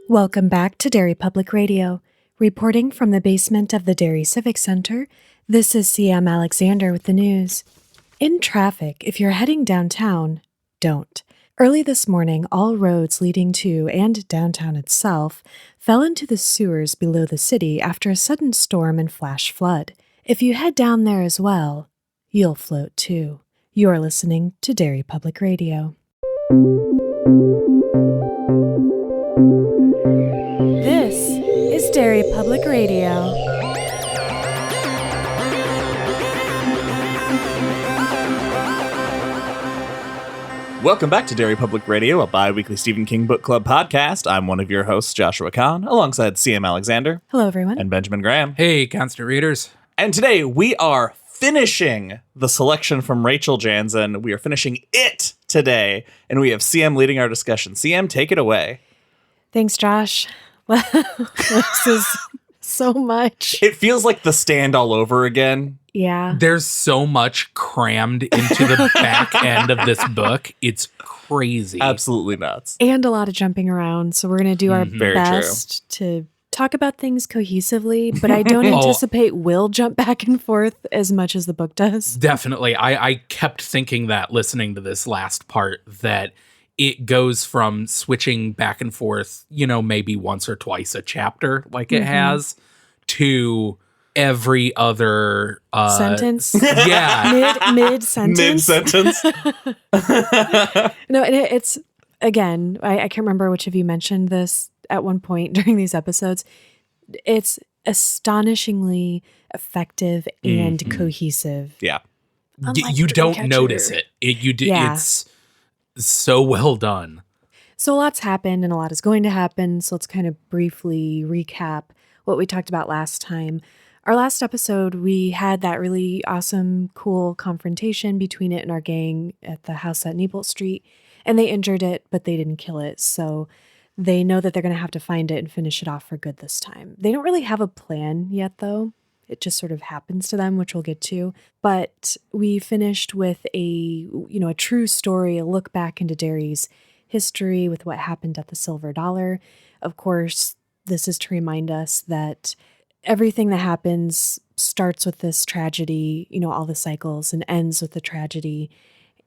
Welcome back to Derry Public Radio. Reporting from the basement of the Derry Civic Center, this is CM Alexander with the news. In traffic, if you're heading downtown, don't. Early this morning, all roads leading to and downtown itself fell into the sewers below the city after a sudden storm and flash flood. If you head down there as well, you'll float too. You're listening to Derry Public Radio. This is Derry Public Radio. Welcome back to Derry Public Radio, a bi-weekly Stephen King Book Club podcast. I'm one of your hosts, Joshua Kahn, alongside CM Alexander. Hello, everyone. And Benjamin Graham. Hey, constant readers. And today we are finishing the selection from Rachel Jansen. We are finishing it today, and we have CM leading our discussion. CM, take it away. Thanks, Josh. Well, this is so much. It feels like The Stand all over again. Yeah. There's so much crammed into the back end of this book. It's crazy. Absolutely nuts. And a lot of jumping around. So we're going to do our Very best to talk about things cohesively, but I don't anticipate we'll jump back and forth as much as the book does. Definitely. I kept thinking that listening to this last part, that it goes from switching back and forth, maybe once or twice a chapter like it has, to every other sentence. Yeah. Mid-sentence. Mid-sentence. No, and it's, again, I can't remember which of you mentioned this at one point during these episodes. It's astonishingly effective and cohesive. Yeah. You don't notice it. It's so well done. So a lot's happened and a lot is going to happen. So let's kind of briefly recap what we talked about last time. Our last episode, we had that really awesome, cool confrontation between it and our gang at the house at Newbolt Street. And they injured it, but they didn't kill it. So they know that they're going to have to find it and finish it off for good this time. They don't really have a plan yet, though. It just sort of happens to them, which we'll get to. But we finished with a true story, a look back into Derry's history with what happened at the Silver Dollar. Of course, this is to remind us that everything that happens starts with this tragedy, all the cycles, and ends with the tragedy.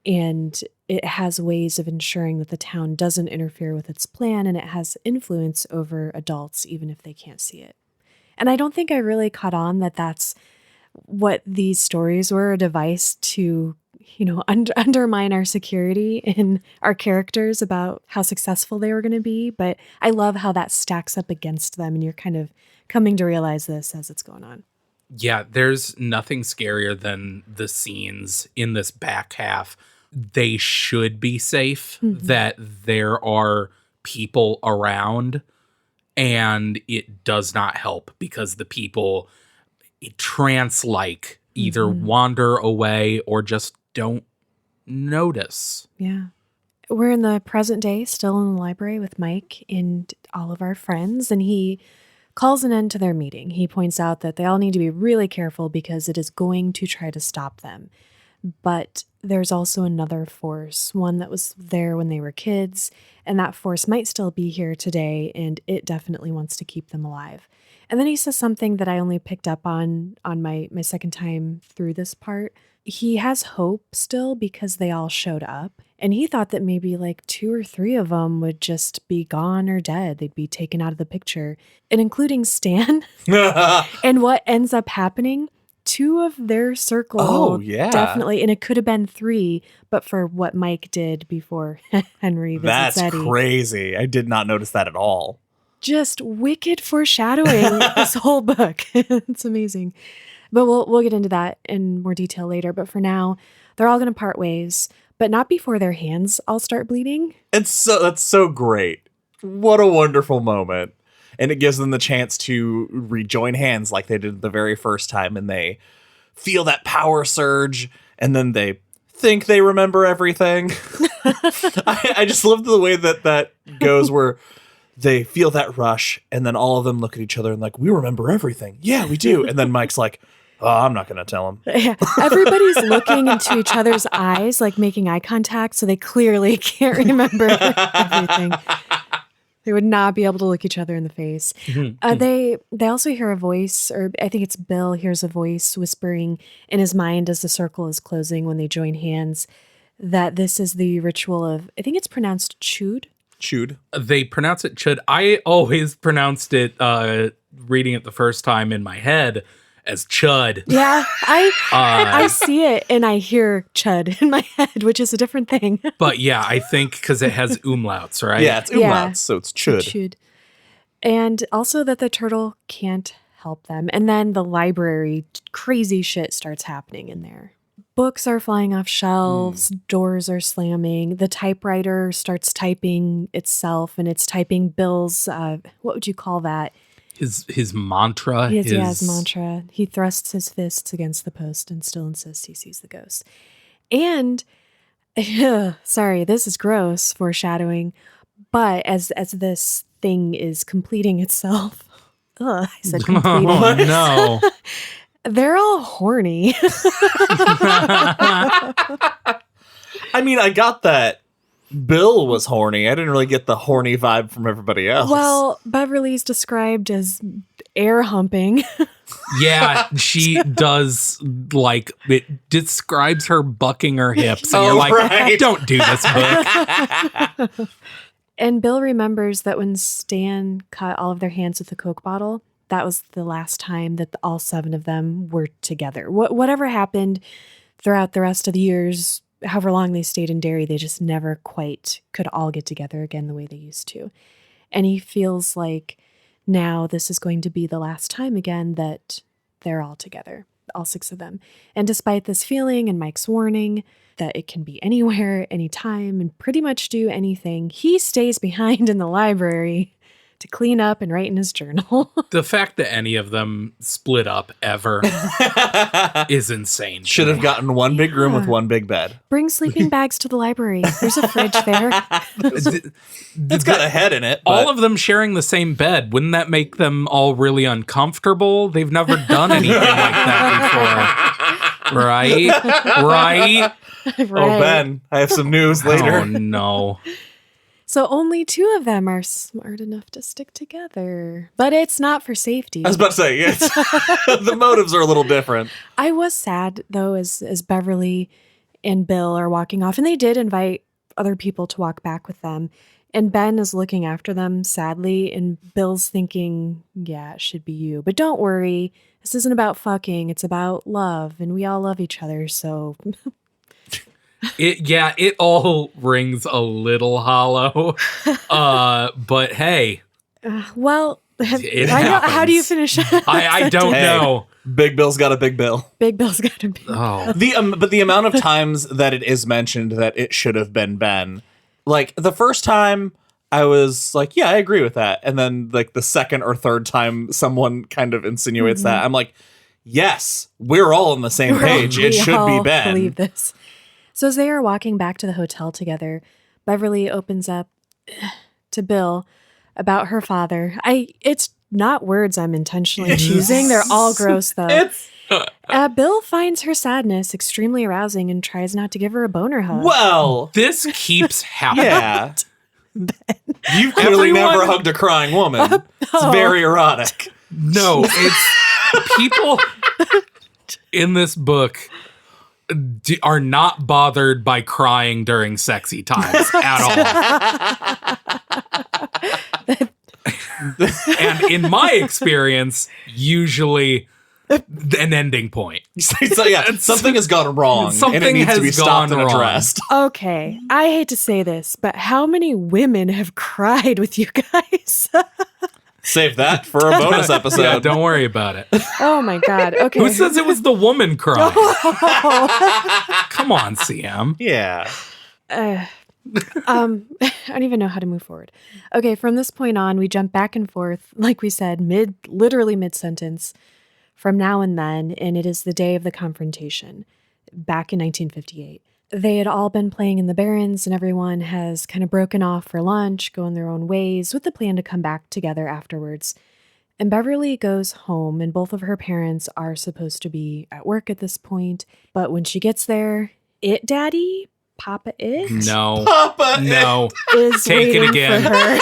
And it has ways of ensuring that the town doesn't interfere with its plan, and it has influence over adults, even if they can't see it. And I don't think I really caught on that that's what these stories were, a device to, undermine our security in our characters about how successful they were going to be. But I love how that stacks up against them, and you're kind of coming to realize this as it's going on. Yeah, there's nothing scarier than the scenes in this back half. They should be safe, that there are people around, and it does not help because the people trance-like either wander away or just don't notice. Yeah. We're in the present day, still in the library with Mike and all of our friends, and he calls an end to their meeting. He points out that they all need to be really careful because it is going to try to stop them. But there's also another force, one that was there when they were kids, and that force might still be here today, and it definitely wants to keep them alive. And then he says something that I only picked up on my second time through this part. He has hope still because they all showed up, and he thought that maybe like 2 or 3 of them would just be gone or dead. They'd be taken out of the picture, and including Stan. And what ends up happening, 2 of their circle, definitely, and it could have been 3, but for what Mike did before Henry visits Eddie. That's crazy. I did not notice that at all. Just wicked foreshadowing this whole book. It's amazing. But we'll get into that in more detail later. But for now, they're all going to part ways, but not before their hands all start bleeding. That's so great. What a wonderful moment. And it gives them the chance to rejoin hands like they did the very first time, and they feel that power surge, and then they think they remember everything. I just love the way that goes, where they feel that rush, and then all of them look at each other and like, we remember everything. Yeah, we do. And then Mike's like, oh, I'm not going to tell him. Yeah. Everybody's looking into each other's eyes, like making eye contact, so they clearly can't remember everything. They would not be able to look each other in the face. They also hear a voice, or I think it's Bill hears a voice whispering in his mind as the circle is closing when they join hands, that this is the ritual of, I think it's pronounced chud. Chewed. They pronounce it chud. I always pronounced it, reading it the first time in my head, as chud. Yeah, I see it and I hear chud in my head, which is a different thing. But yeah, I think because it has umlauts, right? Yeah, it's umlauts, so it's chud. Chud. And also that the turtle can't help them. And then the library, crazy shit starts happening in there. Books are flying off shelves, doors are slamming, the typewriter starts typing itself, and it's typing Bill's, what would you call that? His mantra. His mantra. He thrusts his fists against the post and still insists he sees the ghost. And, sorry, this is gross, foreshadowing, but as this thing is completing itself, I said completing. Oh, no. They're all horny. I mean, I got that Bill was horny. I didn't really get the horny vibe from everybody else. Well, Beverly's described as air humping. Yeah, she does, like, it describes her bucking her hips. And Oh, you're like, right. don't do this, book. And Bill remembers that when Stan cut all of their hands with the Coke bottle, that was the last time that all 7 of them were together. Whatever happened throughout the rest of the years, however long they stayed in Derry, they just never quite could all get together again the way they used to. And he feels like now this is going to be the last time again that they're all together, all 6 of them. And despite this feeling and Mike's warning that it can be anywhere, anytime, and pretty much do anything, he stays behind in the library to clean up and write in his journal. The fact that any of them split up ever is insane. should have gotten one big room with one big bed. Bring sleeping bags to the library. There's a fridge there. It's got a head in it. All but- of them sharing the same bed. Wouldn't that make them all really uncomfortable? They've never done anything like that before. Right? Oh, Ben, I have some news later. Oh, no. So only 2 of them are smart enough to stick together. But it's not for safety. I was about to say, yes. The motives are a little different. I was sad, though, as Beverly and Bill are walking off. And they did invite other people to walk back with them. And Ben is looking after them sadly. And Bill's thinking, yeah, it should be you. But don't worry. This isn't about fucking. It's about love. And we all love each other. So... It all rings a little hollow. But hey, well, it I know, happens. how do you finish? I don't Hey. know. Big Bill's got a big bill. Big Bill's got to be. Oh, But the amount of times that it is mentioned that it should have been Ben, like the first time I was like, yeah, I agree with that. And then like the second or third time someone kind of insinuates that, I'm like, yes, we're all on the same page. It We should all be Ben. believe this. So as they are walking back to the hotel together, Beverly opens up to Bill about her father. It's not words I'm intentionally choosing. They're all gross, though. Bill finds her sadness extremely arousing and tries not to give her a boner hug. Well, this keeps happening. yeah. You've clearly Everyone- never hugged a crying woman. It's very erotic. No, it's people in this book are not bothered by crying during sexy times at all. And in my experience, usually an ending point. So yeah, something has gone wrong, and it Something needs to be has stopped gone and wrong. addressed. Okay, I hate to say this, but how many women have cried with you guys? Save that for a bonus episode. Yeah, don't worry about it. Oh my God. Okay. Who says it was the woman crying? Come on, CM. Yeah. I don't even know how to move forward. Okay, from this point on, we jump back and forth, like we said, literally mid-sentence, from now and then, and it is the day of the confrontation, back in 1958. They had all been playing in the Barrens, and everyone has kind of broken off for lunch, going their own ways, with the plan to come back together afterwards. And Beverly goes home, and both of her parents are supposed to be at work at this point, but when she gets there, Daddy Papa It No. Papa No. is Take it waiting again. for her.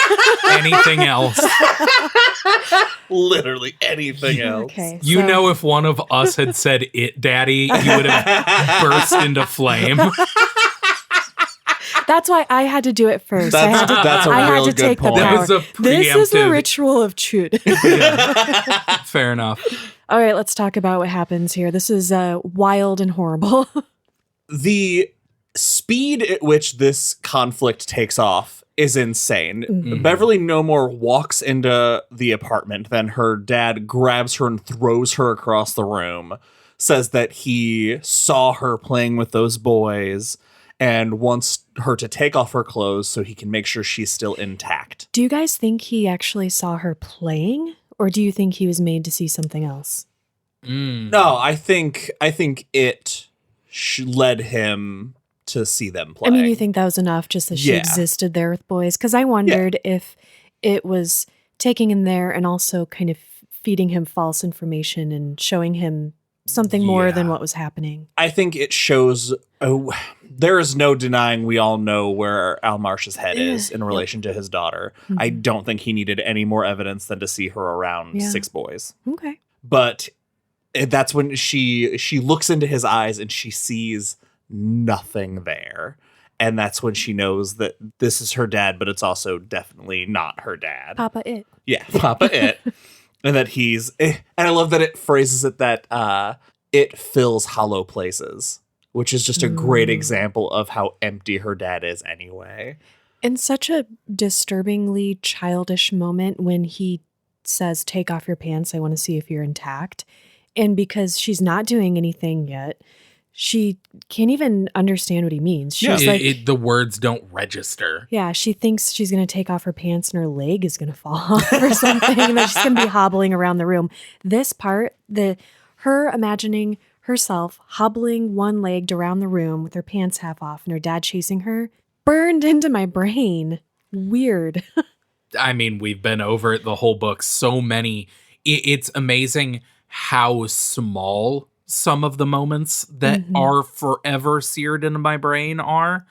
Anything else? Literally anything else. Okay. You so- know, if one of us had said it, Daddy, you would have burst into flame. That's why I had to do it first. That's a I had real to good take point. the That power. was a This is the preemptive- ritual of truth. Yeah. Fair enough. All right, let's talk about what happens here. This is wild and horrible. The speed at which this conflict takes off is insane. Beverly no more walks into the apartment than her dad grabs her and throws her across the room, says that he saw her playing with those boys and wants her to take off her clothes so he can make sure she's still intact. Do you guys think he actually saw her playing, or do you think he was made to see something else? No, I think it led him to see them play. I mean, you think that was enough just that she Yeah. existed there with boys? Because I wondered if it was taking him there and also kind of feeding him false information and showing him something more than Yeah. what was happening. I think it shows. There is no denying we all know where Al Marsh's head is in relation to his daughter. I don't think he needed any more evidence than to see her around 6 boys. Okay. But that's when she looks into his eyes and she sees nothing there. And that's when she knows that this is her dad, but it's also definitely not her dad. Papa It. Yeah, Papa It. And that he's, and I love that it phrases it that it fills hollow places, which is just a great example of how empty her dad is anyway. And such a disturbingly childish moment when he says, "Take off your pants. I want to see if you're intact." And because she's not doing anything yet, she can't even understand what he means. She's like, The words don't register. yeah, she thinks she's going to take off her pants and her leg is going to fall off or something. And that she's going to be hobbling around the room. This part, her imagining herself hobbling one-legged around the room with her pants half off and her dad chasing her, burned into my brain. Weird. I mean, we've been over it the whole book. So many. It's amazing how small some of the moments that are forever seared into my brain are,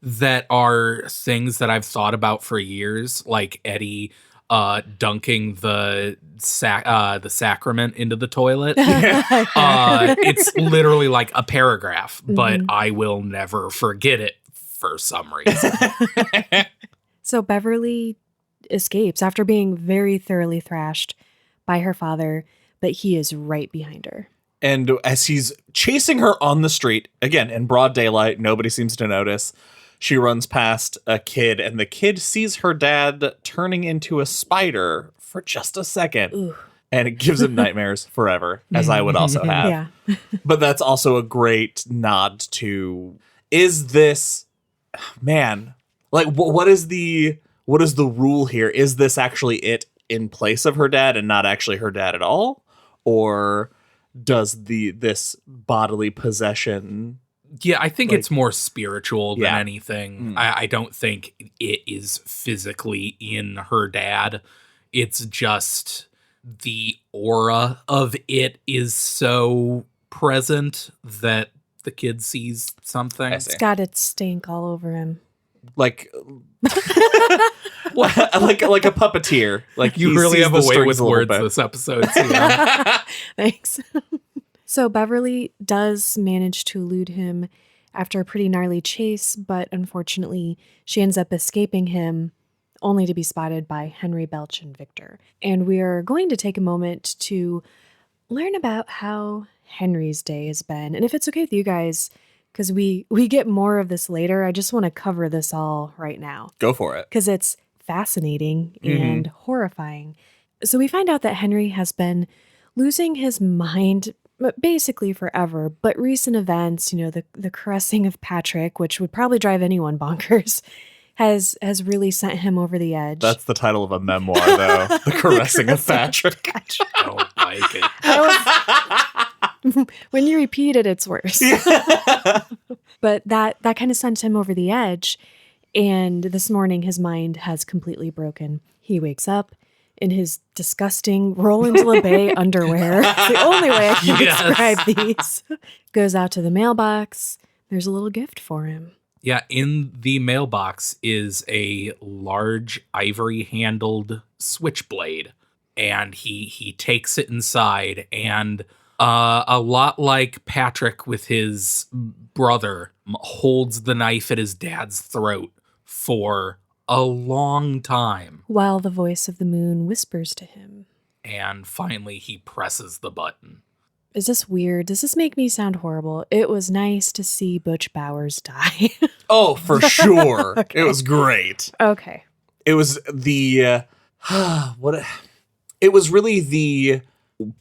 that are things that I've thought about for years, like Eddie dunking the sacrament into the toilet. It's literally like a paragraph, but I will never forget it for some reason. So Beverly escapes after being very thoroughly thrashed by her father, but he is right behind her. And as he's chasing her on the street, again, in broad daylight, nobody seems to notice, she runs past a kid, and the kid sees her dad turning into a spider for just a second. Ooh. And it gives him nightmares forever, as I would also have. Yeah. But that's also a great nod to, is this, man, like, what is the rule here? Is this actually it in place of her dad and not actually her dad at all? Or does this bodily possession? Yeah, I think Like- it's more spiritual than Yeah. anything. I don't think it is physically in her dad. It's just the aura of it is so present that the kid sees something. I see. It's got its stink all over him. Like, like a puppeteer. Like You he really sees have the a way strings with a little words bit. this episode. Sia. Thanks. So Beverly does manage to elude him after a pretty gnarly chase, but unfortunately she ends up escaping him only to be spotted by Henry, Belch, and Victor. And we are going to take a moment to learn about how Henry's day has been. And if it's okay with you guys, because we get more of this later, I just want to cover this all right now Go for it. because it's fascinating and horrifying. So we find out that Henry has been losing his mind basically forever, but recent events, the caressing of Patrick, which would probably drive anyone bonkers, has really sent him over the edge. That's the title of a memoir, though. The Caressing of Patrick. I don't like it. When you repeat it, it's worse. But that kind of sent him over the edge. And this morning, his mind has completely broken. He wakes up in his disgusting Roland LeBay underwear. It's the only way I can Yes. describe these. Goes out to the mailbox. There's a little gift for him. Yeah, in the mailbox is a large ivory-handled switchblade, and he takes it inside, and a lot like Patrick with his brother, holds the knife at his dad's throat for a long time, While the voice of the moon whispers to him. and finally he presses the button. Is this weird? Does this make me sound horrible? It was nice to see Butch Bowers die. Oh, for sure. Okay. It was great. Okay. It was the it was really the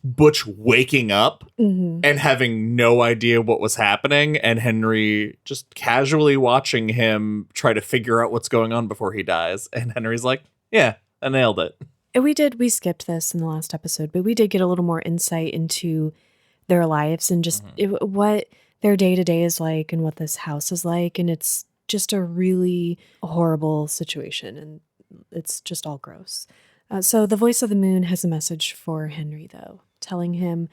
Butch waking up Hmm. and having no idea what was happening, and Henry just casually watching him try to figure out what's going on before he dies. And Henry's like, yeah, I nailed it. And we skipped this in the last episode, but we did get a little more insight into their lives and just what their day to day is like and what this house is like. And it's just a really horrible situation, and it's just all gross. So the voice of the moon has a message for Henry, though, telling him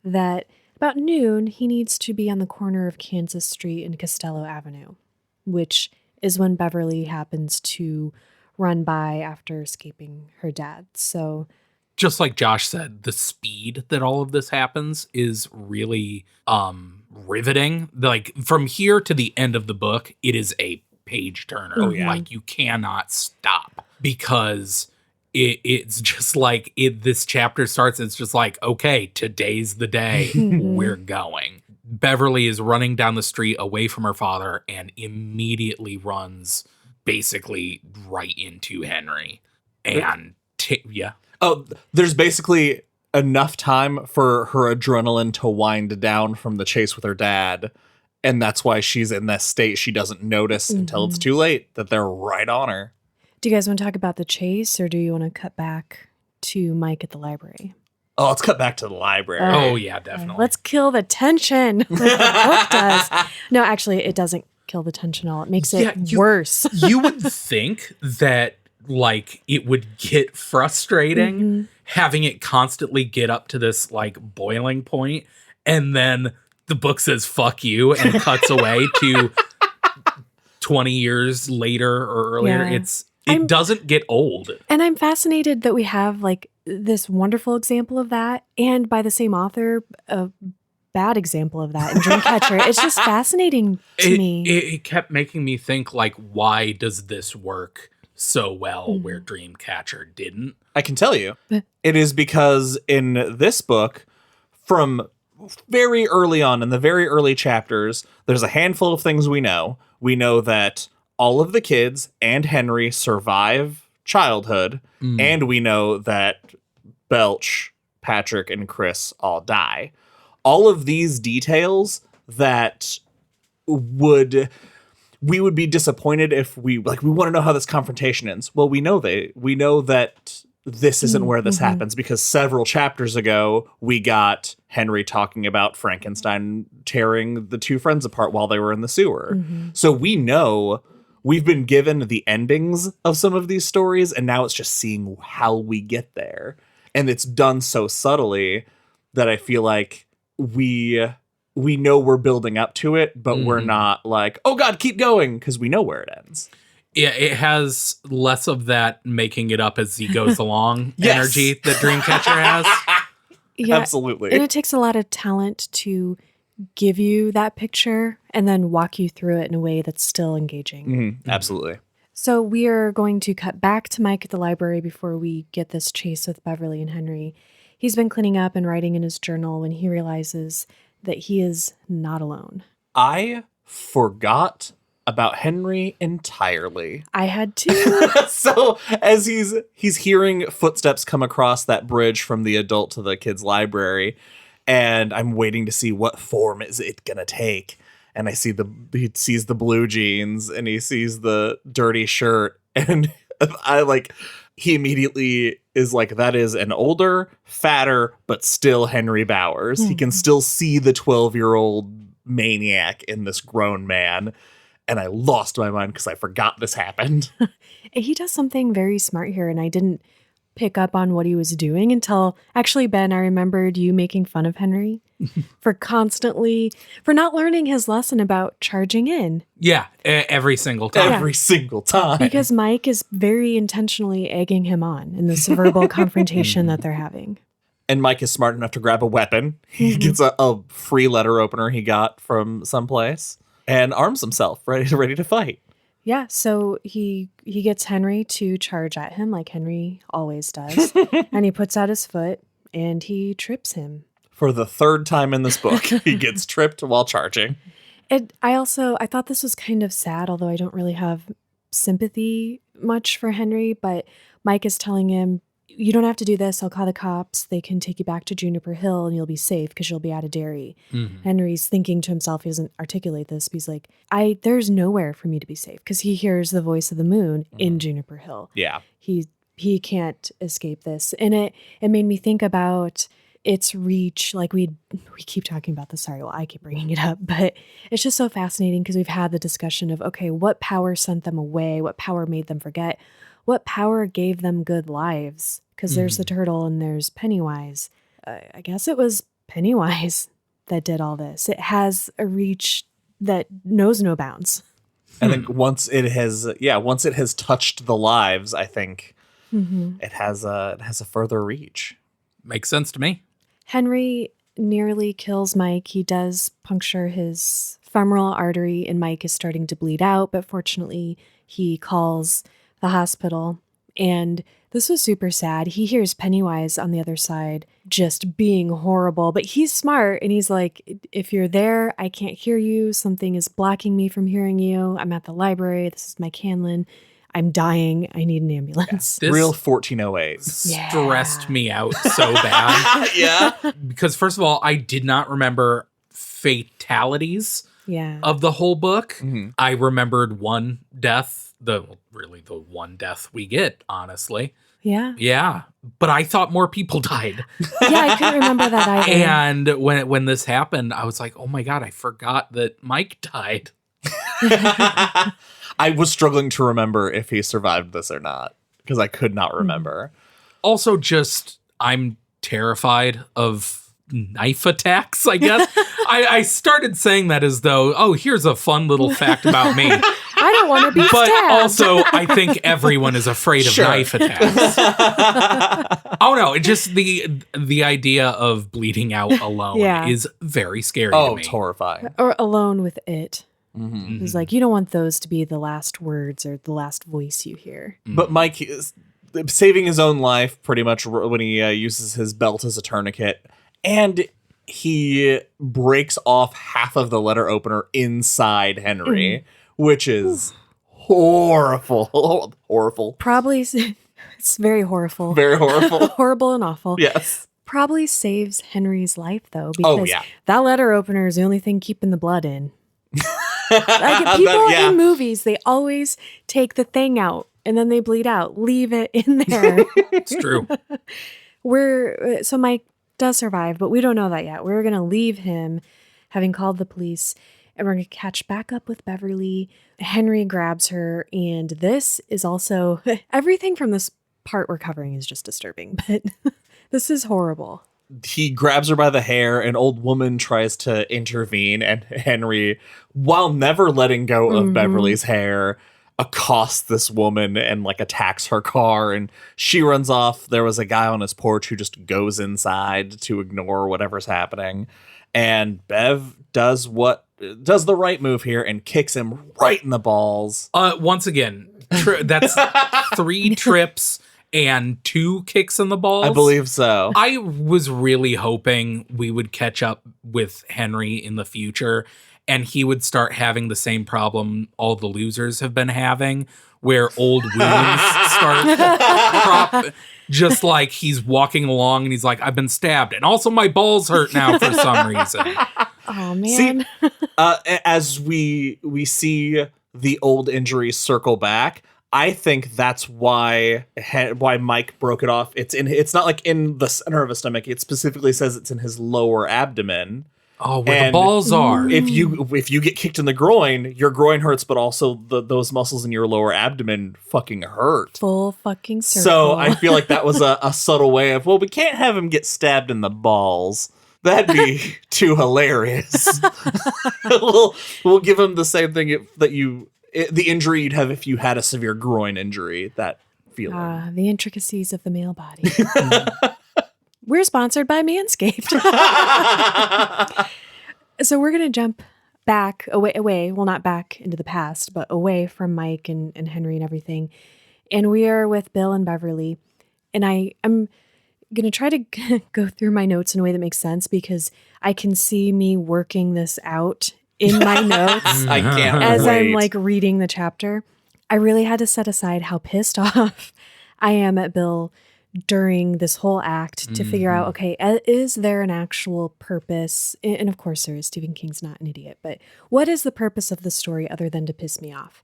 that about noon he needs to be on the corner of Kansas Street and Costello Avenue, which is when Beverly happens to run by after escaping her dad. So Just like Josh said, the speed that all of this happens is really riveting. Like from here to the end of the book, it is a page turner. Oh, yeah. Like you cannot stop, because it's just like this chapter starts. It's just like, okay, today's the day. We're going. Beverly is running down the street away from her father and immediately runs basically right into Henry. And yeah. Oh, there's basically enough time for her adrenaline to wind down from the chase with her dad. And that's why she's in this state. She doesn't notice until it's too late that they're right on her. do you guys want to talk about the chase, or do you want to cut back to Mike at the library? Oh, let's cut back to the library. Oh, yeah, definitely. Let's kill the tension like the book does. No, actually, it doesn't kill the tension at all. It makes it worse. You would think that like it would get frustrating having it constantly get up to this like boiling point, and then the book says fuck you and cuts away to 20 years later or earlier. Yeah. It doesn't get old. And I'm fascinated that we have like this wonderful example of that, and by the same author, a bad example of that in Dreamcatcher. It's just fascinating to me. It kept making me think, like, why does this work so well where Dreamcatcher didn't? I can tell you. It is because in this book, from very early on, in the very early chapters, there's a handful of things we know. We know that all of the kids and Henry survive childhood, and we know that Belch, Patrick, and Chris all die. All of these details that we would be disappointed if we want to know how this confrontation ends. Well, we know that this isn't where this happens, because several chapters ago we got Henry talking about Frankenstein tearing the two friends apart while they were in the sewer. So we know we've been given the endings of some of these stories, and now it's just seeing how we get there. And it's done so subtly that I feel like we know we're building up to it, but we're not like, oh God, keep going, because we know where it ends. Yeah, it has less of that making it up as he goes along Yes. energy that Dreamcatcher has. Yeah, Absolutely. and it takes a lot of talent to give you that picture and then walk you through it in a way that's still engaging. Absolutely. So we are going to cut back to Mike at the library before we get this chase with Beverly and Henry. He's been cleaning up and writing in his journal when he realizes that he is not alone. I forgot about Henry entirely. I had to. So as he's hearing footsteps come across that bridge from the adult to the kids' library, and I'm waiting to see what form is it gonna take. And he sees the blue jeans and he sees the dirty shirt, and he immediately is like, that is an older, fatter, but still Henry Bowers. He can still see the 12-year-old maniac in this grown man. And I lost my mind because I forgot this happened. He does something very smart here, and I didn't pick up on what he was doing until actually, Ben, I remembered you making fun of Henry for not learning his lesson about charging in. Yeah, every single time. Every single time. Because Mike is very intentionally egging him on in this verbal confrontation that they're having. And Mike is smart enough to grab a weapon. He gets a free letter opener he got from someplace and arms himself, ready to fight. Yeah, so he gets Henry to charge at him like Henry always does. And he puts out his foot and he trips him. For the third time in this book, he gets tripped while charging. I thought this was kind of sad, although I don't really have sympathy much for Henry, but Mike is telling him, you don't have to do this. I'll call the cops. They can take you back to Juniper Hill and you'll be safe because you'll be out of Derry. Mm-hmm. Henry's thinking to himself, he doesn't articulate this, but he's like, there's nowhere for me to be safe because he hears the voice of the moon in Juniper Hill. Yeah. He can't escape this. And it made me think about its reach. Like we keep talking about this. Sorry, well, I keep bringing it up, but it's just so fascinating because we've had the discussion of, okay, what power sent them away? What power made them forget? What power gave them good lives? Because there's the turtle and there's Pennywise. I guess it was Pennywise that did all this. It has a reach that knows no bounds. I think once it has touched the lives, I think it has a further reach. Makes sense to me. Henry nearly kills Mike. He does puncture his femoral artery and Mike is starting to bleed out, but fortunately he calls the hospital. And this was super sad. He hears Pennywise on the other side just being horrible, but he's smart and he's like, if you're there, I can't hear you. Something is blocking me from hearing you. I'm at the library. This is Mike Hanlon. I'm dying. I need an ambulance. This Real 1408. stressed me out so bad. Yeah. Because first of all, I did not remember fatalities of the whole book. Mm-hmm. I remembered one death, the one death we get, honestly. Yeah. Yeah. But I thought more people died. Yeah, I couldn't remember that either. And when this happened, I was like, oh my God, I forgot that Mike died. I was struggling to remember if he survived this or not because I could not remember. Also, I'm terrified of knife attacks, I guess. I started saying that as though, oh, here's a fun little fact about me. I don't want to be but stabbed. Also, I think everyone is afraid of knife attacks. Oh no, it just the idea of bleeding out alone is very scary to me. Oh, horrifying. Or alone with it. Mm-hmm. It's like, you don't want those to be the last words or the last voice you hear. But Mike is saving his own life pretty much when he uses his belt as a tourniquet. And he breaks off half of the letter opener inside Henry, which is horrible. Horrible. Probably, it's very horrible. Very horrible. Horrible and awful. Yes. Probably saves Henry's life, though, because that letter opener is the only thing keeping the blood in. Like people in movies, they always take the thing out and then they bleed out. Leave it in there. It's true. So Mike does survive, but we don't know that yet. We're going to leave him having called the police and we're going to catch back up with Beverly. Henry grabs her, and this is also everything from this part we're covering is just disturbing, but this is horrible. He grabs her by the hair. An old woman tries to intervene, and Henry, while never letting go of Beverly's hair, accosts this woman and attacks her car, and she runs off. There was a guy on his porch who just goes inside to ignore whatever's happening, and Bev does the right move here and kicks him right in the balls. Once again, that's 3 trips and 2 kicks in the balls. I believe so. I was really hoping we would catch up with Henry in the future and he would start having the same problem all the losers have been having, where old wounds start just like he's walking along and he's like, I've been stabbed. And also my balls hurt now for some reason. Oh, man. See, as we see the old injuries circle back, I think that's why Mike broke it off. It's not like in the center of his stomach. It specifically says it's in his lower abdomen. Oh, where the And balls are. if you get kicked in the groin, your groin hurts, but also those muscles in your lower abdomen fucking hurt. Full fucking circle. So I feel like that was a subtle way of, well, we can't have him get stabbed in the balls. That'd be too hilarious. we'll give him the same thing the injury you'd have if you had a severe groin injury. That feeling. The intricacies of the male body. We're sponsored by Manscaped. So we're going to jump back away. Well, not back into the past, but away from Mike and Henry and everything. And we are with Bill and Beverly. And I'm going to try to go through my notes in a way that makes sense because I can see me working this out in my notes I can't as wait. I'm like reading the chapter. I really had to set aside how pissed off I am at Bill during this whole act to figure out, okay, is there an actual purpose? And of course there is. Stephen King's not an idiot, but what is the purpose of the story other than to piss me off?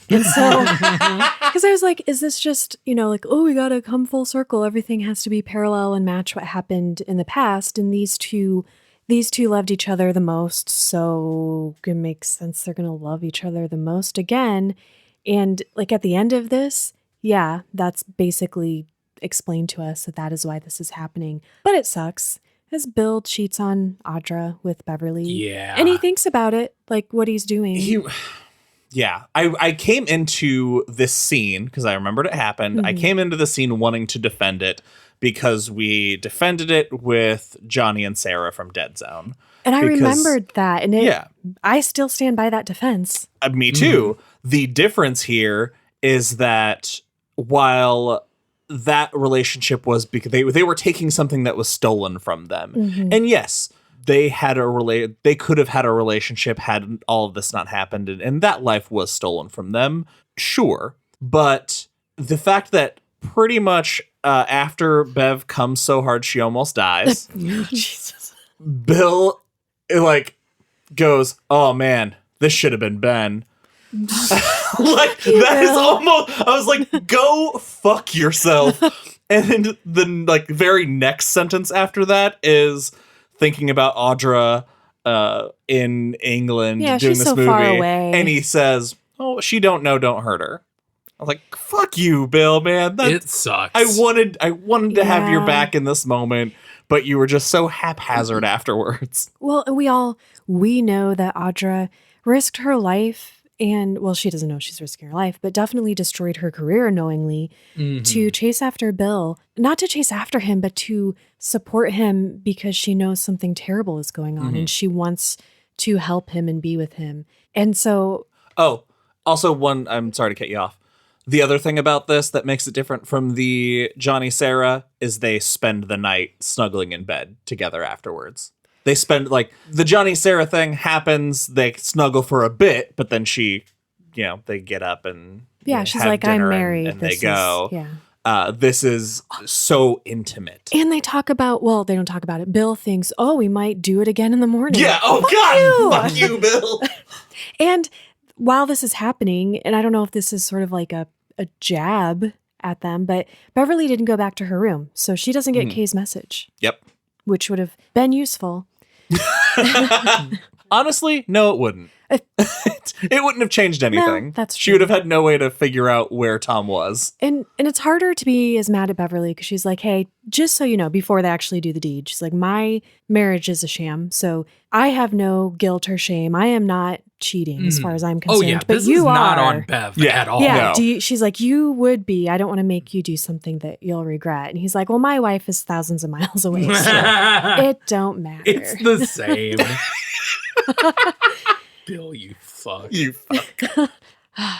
And so, because I was like, is this just, like, oh, we got to come full circle. Everything has to be parallel and match what happened in the past. And these two loved each other the most. So it makes sense they're going to love each other the most again. And like at the end of this, yeah, that's basically explained to us that is why this is happening. But it sucks as Bill cheats on Audra with Beverly. Yeah. And he thinks about it, like what he's doing. Yeah, I came into this scene because I remembered it happened. I came into the scene wanting to defend it because we defended it with Johnny and Sarah from Dead Zone. And I remembered that. And I still stand by that defense. Me too. The difference here is that while that relationship was because they were taking something that was stolen from them. And yes, they could have had a relationship had all of this not happened, and that life was stolen from them. Sure. But the fact that pretty much after Bev comes so hard she almost dies, Jesus. Bill goes, "Oh man, this should have been Ben." That is almost, I was like, go fuck yourself. And the very next sentence after that is thinking about Audra in England doing she's this so movie. far away. And he says, "Oh, she don't know, don't hurt her." I was like, fuck you, Bill, man. It sucks. I wanted to have your back in this moment, but you were just so haphazard afterwards. Well, we know that Audra risked her life. And, well, she doesn't know she's risking her life, but definitely destroyed her career knowingly to chase after Bill. Not to chase after him, but to support him because she knows something terrible is going on and she wants to help him and be with him. And so... Oh, also I'm sorry to cut you off. The other thing about this that makes it different from the Johnny Sarah is they spend the night snuggling in bed together afterwards. They spend the Johnny Sarah thing happens. They snuggle for a bit, but then she, they get up and she's have like, I'm dinner married. and they go. Yeah. This is so intimate. And they talk about, well, they don't talk about it. Bill thinks, oh, we might do it again in the morning. Yeah. Oh God. Fuck you, Bill. And while this is happening, and I don't know if this is sort of like a jab at them, but Beverly didn't go back to her room, so she doesn't get Kay's message. Yep. Which would have been useful. Honestly, no, it wouldn't. It wouldn't have changed anything. No, that's She true. would have had no way to figure out where Tom was. And it's harder to be as mad at Beverly because she's like, hey, just so you know, before they actually do the deed, she's like, my marriage is a sham, so I have no guilt or shame. I am not cheating as far as I'm concerned. Oh yeah, but this you is not are on Bev Yeah. at all. Yeah, No. she's like, you would be. I don't want to make you do something that you'll regret. And he's like, well, my wife is thousands of miles away, so it don't matter. It's the same. Bill, you fuck. You fuck.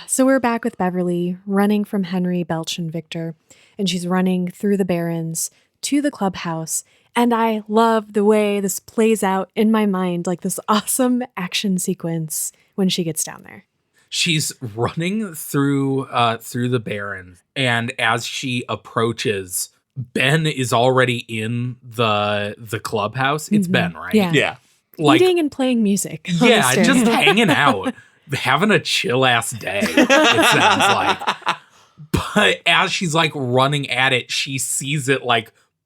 So we're back with Beverly running from Henry, Belch, and Victor. And she's running through the Barrens to the clubhouse. And I love the way this plays out in my mind, like this awesome action sequence when she gets down there. She's running through the Barrens, and as she approaches, Ben is already in the clubhouse. It's Ben, right? Yeah. Yeah. Eating and playing music. on the Yeah, stairs. just hanging out, having a chill ass day, it sounds like. But as she's running at it, she sees it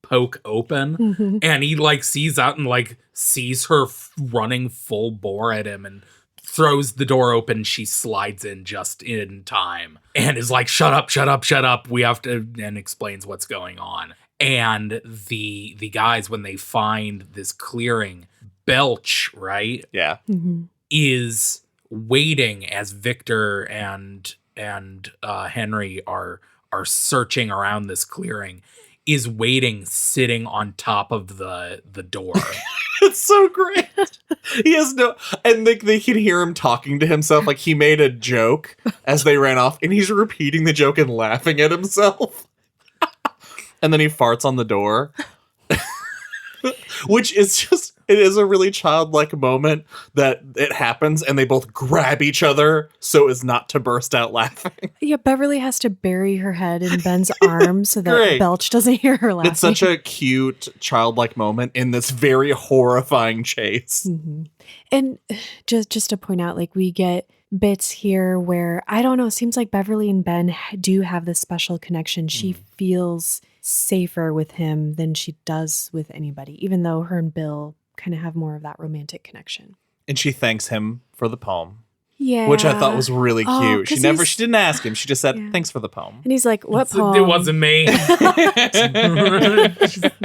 poke open, and he like sees out and like sees her running full bore at him and throws the door open. She slides in just in time and is like, shut up, shut up, shut up. We have to, and explains what's going on. And the guys, when they find this clearing, Belch, right? Yeah. Is waiting as Victor and Henry are searching around this clearing, is waiting sitting on top of the door. It's so great. He has no, and they can hear him talking to himself. Like he made a joke as they ran off, and he's repeating the joke and laughing at himself. And then he farts on the door, which is just, it is a really childlike moment that it happens, and they both grab each other so as not to burst out laughing. Yeah, Beverly has to bury her head in Ben's arm so that Great. Belch doesn't hear her laughing. It's such a cute, childlike moment in this very horrifying chase. And just to point out, like, we get bits here where, I don't know, it seems like Beverly and Ben do have this special connection. She feels safer with him than she does with anybody, even though her and Bill kind of have more of that romantic connection. And she thanks him for the poem. Yeah. Which I thought was really cute. She 'cause she didn't ask him. She just said, Yeah. thanks for the poem. And he's like, what poem? It wasn't me.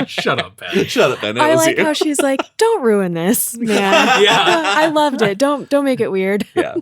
Shut up, Ben. Shut up, Ben. It I was like you. how she's like, don't ruin this, man. Yeah. I loved it. Don't make it weird. Yeah.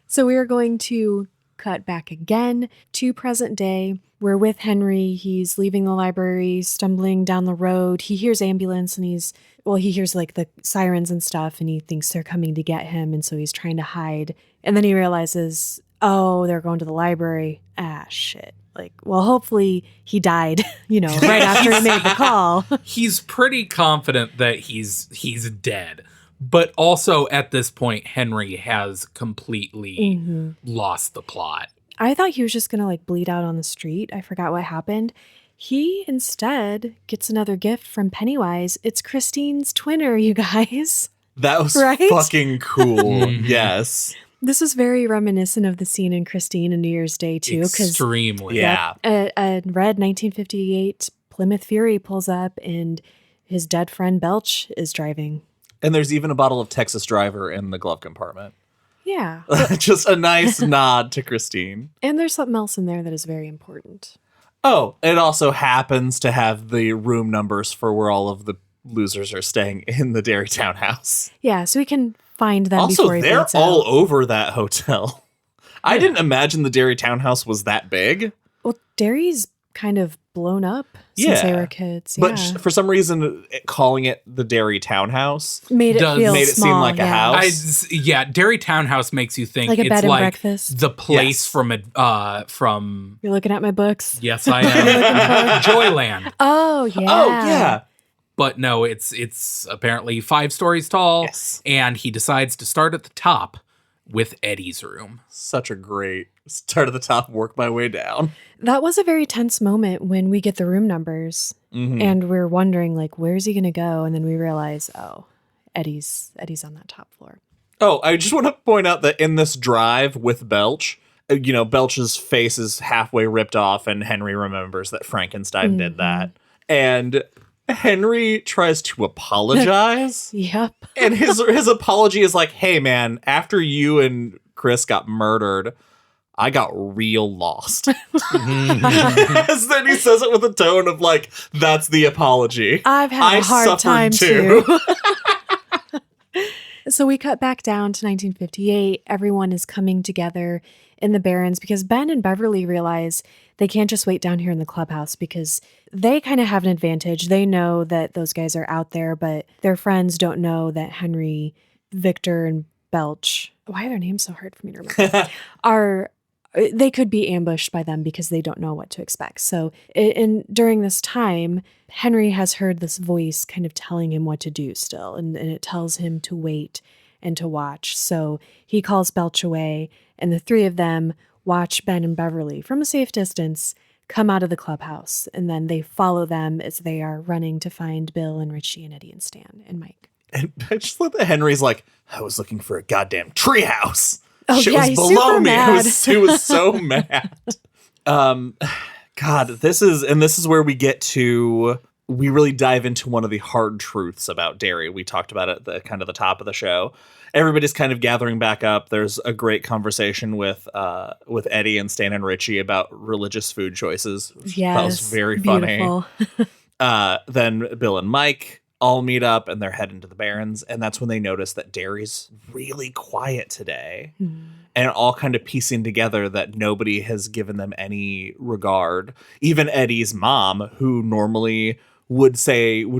So we are going to cut back again to present day. We're with Henry. He's leaving the library, stumbling down the road. He hears ambulance and he hears like the sirens and stuff, and he thinks they're coming to get him. And so he's trying to hide. And then he realizes, oh, they're going to the library. Ah, shit. Like, well, hopefully he died, right after he made the call. He's pretty confident that he's dead. But also at this point, Henry has completely lost the plot. I thought he was just going to like bleed out on the street. I forgot what happened. He instead gets another gift from Pennywise. It's Christine's twinner, you guys. That was Right? fucking cool. Yes. This is very reminiscent of the scene in Christine and New Year's Day too. Extremely. Yeah. A red 1958 Plymouth Fury pulls up and his dead friend Belch is driving. And there's even a bottle of Texas Driver in the glove compartment. Yeah. Just a nice nod to Christine. And there's something else in there that is very important. Oh, it also happens to have the room numbers for where all of the losers are staying in the Derry townhouse. Yeah, so we can find them Also, before he they're bleeds all out. over that hotel. I didn't imagine the Derry townhouse was that big. Well, Derry's kind of blown up since they Yeah. were kids. But Yeah. for some reason, calling it the Derry townhouse made it does- feel made it seem small, like a yeah. house. Derry Townhouse makes you think Like a it's bed and like breakfast? the place Yes. from You're looking at my books. yes, I am Joyland. Oh, yeah. Oh, yeah. But no, it's apparently 5 stories tall, Yes. and he decides to start at the top with Eddie's room. Such a great start at the top, work my way down. That was a very tense moment when we get the room numbers and we're wondering, like, where's he going to go? And then we realize, oh, Eddie's on that top floor. Oh, I just want to point out that in this drive with Belch, Belch's face is halfway ripped off, and Henry remembers that Frankenstein did that. And Henry tries to apologize. Yep. And his apology is like, hey, man, after you and Chris got murdered, I got real lost. Then he says it with a tone of like, that's the apology. I've had a hard suffered time too. So we cut back down to 1958. Everyone is coming together in the Barrens because Ben and Beverly realize they can't just wait down here in the clubhouse because they kind of have an advantage. They know that those guys are out there, but their friends don't know that Henry, Victor, and Belch, why are their names so hard for me to remember, they could be ambushed by them because they don't know what to expect. So during this time, Henry has heard this voice kind of telling him what to do still, and it tells him to wait and to watch. So he calls Belch away, and the three of them watch Ben and Beverly from a safe distance come out of the clubhouse, and then they follow them as they are running to find Bill and Richie and Eddie and Stan and Mike. And I just love that Henry's like, I was looking for a goddamn treehouse. Oh, Shit yeah, was he's below super me. mad. He was so mad. God, this is where we get to we really dive into one of the hard truths about Derry. We talked about it at the kind of the top of the show. Everybody's kind of gathering back up. There's a great conversation with Eddie and Stan and Richie about religious food choices. Yes. That was very funny. Beautiful. Then Bill and Mike all meet up and they're heading to the Barrens. And that's when they notice that Derry's really quiet today. And all kind of piecing together that nobody has given them any regard. Even Eddie's mom, who normally would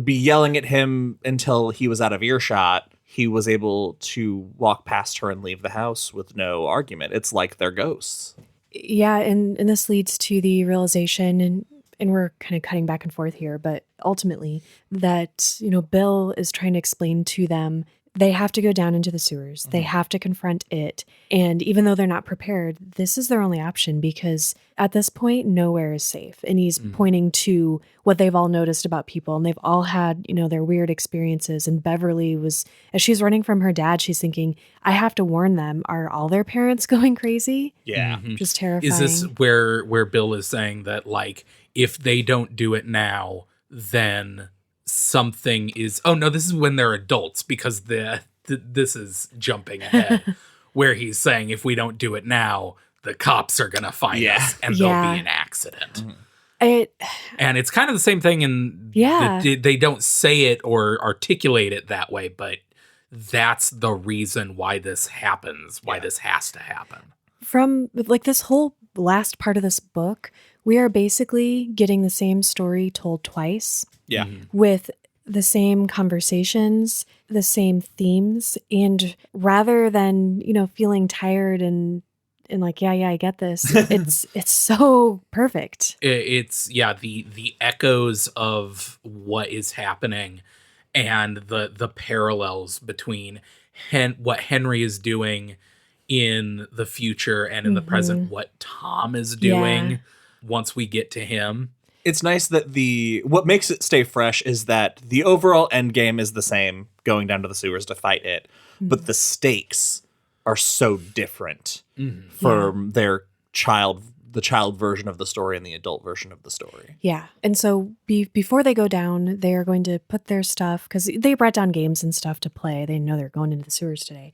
be yelling at him until he was out of earshot, he was able to walk past her and leave the house with no argument. It's like they're ghosts. Yeah, and this leads to the realization, and we're kind of cutting back and forth here, but ultimately that, Bill is trying to explain to them they have to go down into the sewers. They have to confront it. And even though they're not prepared, this is their only option because at this point, nowhere is safe. And he's pointing to what they've all noticed about people. And they've all had, their weird experiences. And Beverly was, as she's running from her dad, she's thinking, I have to warn them. Are all their parents going crazy? Yeah. Just terrifying. Is this where Bill is saying that, like, if they don't do it now, then something is, oh no, this is when they're adults, because this is jumping ahead where he's saying if we don't do it now, the cops are gonna find us and there'll be an accident. And it's kind of the same thing they don't say it or articulate it that way, but that's the reason why this happens, why this has to happen. From like this whole last part of this book, we are basically getting the same story told twice. Yeah. With the same conversations, the same themes. And rather than, feeling tired and like, yeah, I get this. It's so perfect. It's the echoes of what is happening and the parallels between what Henry is doing in the future and in the present, what Tom is doing once we get to him. It's nice that what makes it stay fresh is that the overall end game is the same, going down to the sewers to fight it, but the stakes are so different from the child version of the story and the adult version of the story. Yeah. And so before they go down, they are going to put their stuff, because they brought down games and stuff to play. They know they're going into the sewers today.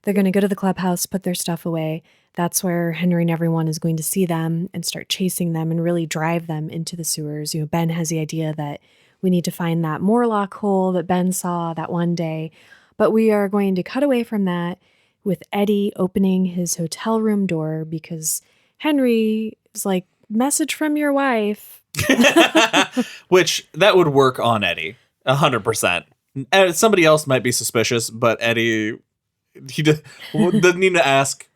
They're going to go to the clubhouse, put their stuff away. That's where Henry and everyone is going to see them and start chasing them and really drive them into the sewers. Ben has the idea that we need to find that Morlock hole that Ben saw that one day. But we are going to cut away from that with Eddie opening his hotel room door because Henry is like, message from your wife. Which that would work on Eddie 100%. Somebody else might be suspicious, but Eddie, he doesn't need to ask.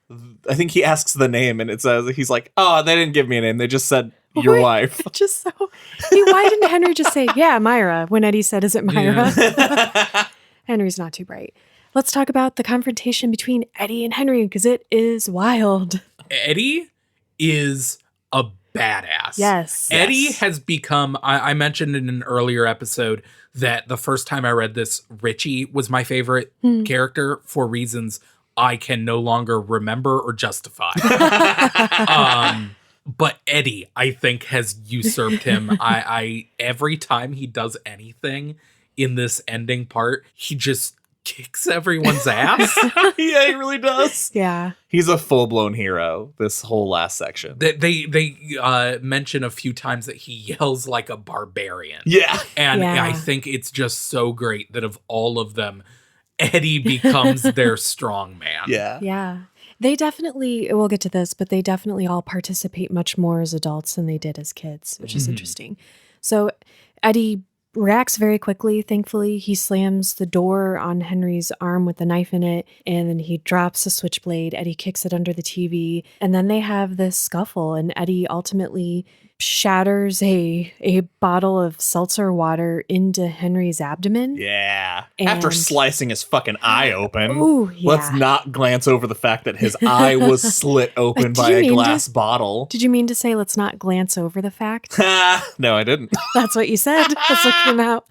I think he asks the name and it says, he's like, oh, they didn't give me a name. They just said your wife. Just so, why didn't Henry just say, yeah, Myra, when Eddie said, is it Myra? Yeah. Henry's not too bright. Let's talk about the confrontation between Eddie and Henry because it is wild. Eddie is a badass. Yes. Eddie has become, I mentioned in an earlier episode that the first time I read this, Richie was my favorite character for reasons I can no longer remember or justify. But Eddie, I think, has usurped him. I every time he does anything in this ending part, he just kicks everyone's ass. Yeah, he really does. Yeah. He's a full-blown hero, this whole last section. They mention a few times that he yells like a barbarian. Yeah. And I think it's just so great that of all of them, Eddie becomes their strong man. Yeah. Yeah. They definitely, we'll get to this, but they definitely all participate much more as adults than they did as kids, which is interesting. So Eddie reacts very quickly. Thankfully, he slams the door on Henry's arm with the knife in it, and then he drops the switchblade. Eddie kicks it under the TV, and then they have this scuffle, and Eddie ultimately shatters a bottle of seltzer water into Henry's abdomen. Yeah. And after slicing his fucking eye open. Ooh, yeah. Let's not glance over the fact that his eye was slit open by a glass bottle. Did you mean to say let's not glance over the fact? No, I didn't. That's what you said. That's what came out.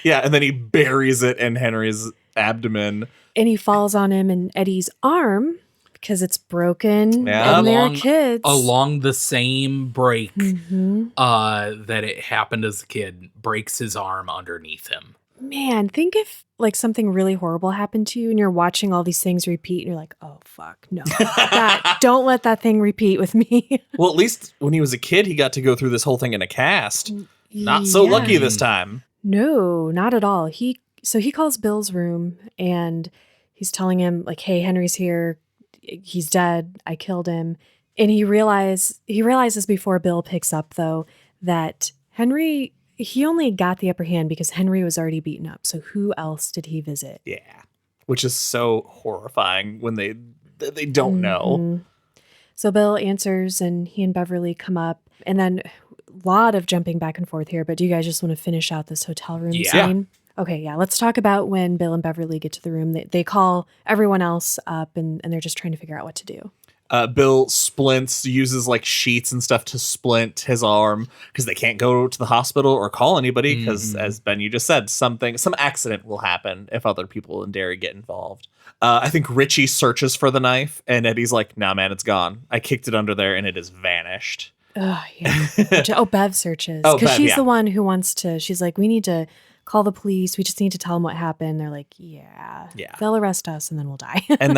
Yeah, and then he buries it in Henry's abdomen. And he falls on him, and Eddie's arm because it's broken Yeah. and they're kids. Along the same break Mm-hmm. that it happened as a kid, breaks his arm underneath him. Man, think if like something really horrible happened to you and you're watching all these things repeat and you're like, oh, fuck, no. Don't let that thing repeat with me. Well, at least when he was a kid, he got to go through this whole thing in a cast. Not so Yeah. lucky this time. No, not at all. So he calls Bill's room and he's telling him like, hey, Henry's here. He's dead. I killed him. And he realizes before Bill picks up though that Henry, he only got the upper hand because Henry was already beaten up. So who else did he visit? Yeah. Which is so horrifying when they don't know. Mhm. So Bill answers and he and Beverly come up and then a lot of jumping back and forth here, but do you guys just want to finish out this hotel room scene? Okay, yeah. Let's talk about when Bill and Beverly get to the room. They call everyone else up and they're just trying to figure out what to do. Bill uses like sheets and stuff to splint his arm because they can't go to the hospital or call anybody because, as Ben, you just said, some accident will happen if other people in Derry get involved. I think Richie searches for the knife and Eddie's like, nah, man, it's gone. I kicked it under there and it has vanished. Oh, yeah. Bev searches. Oh, Because Bev, she's yeah. the one who wants to, she's like, we need to call the police. We just need to tell them what happened. They're like, yeah. They'll arrest us and then we'll die. And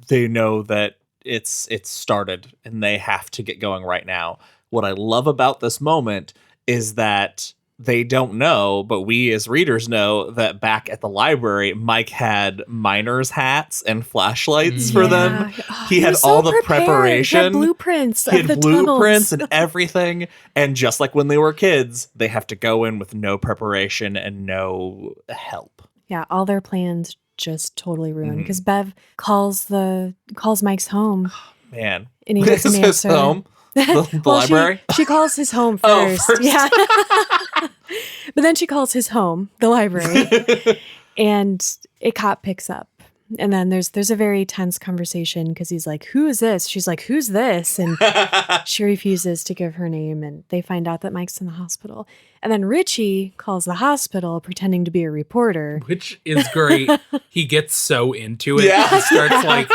they know that it's started and they have to get going right now. What I love about this moment is that they don't know, but we as readers know that back at the library, Mike had miners' hats and flashlights for them. Oh, He had was so all the prepared. preparation. He had blueprints. He of had the blueprints tunnels. and everything. And just like when they were kids, they have to go in with no preparation and no help. Yeah, all their plans just totally ruined Mhm. because Bev calls Mike's home Man. and he This doesn't is his answer. home? The Well, library? She calls his home Oh, first. first. Yeah. But then she calls his home, the library, and a cop picks up. And then there's a very tense conversation because he's like, who is this? She's like, who's this? And she refuses to give her name. And they find out that Mike's in the hospital. And then Richie calls the hospital pretending to be a reporter. Which is great. He gets so into it. Yeah. He starts like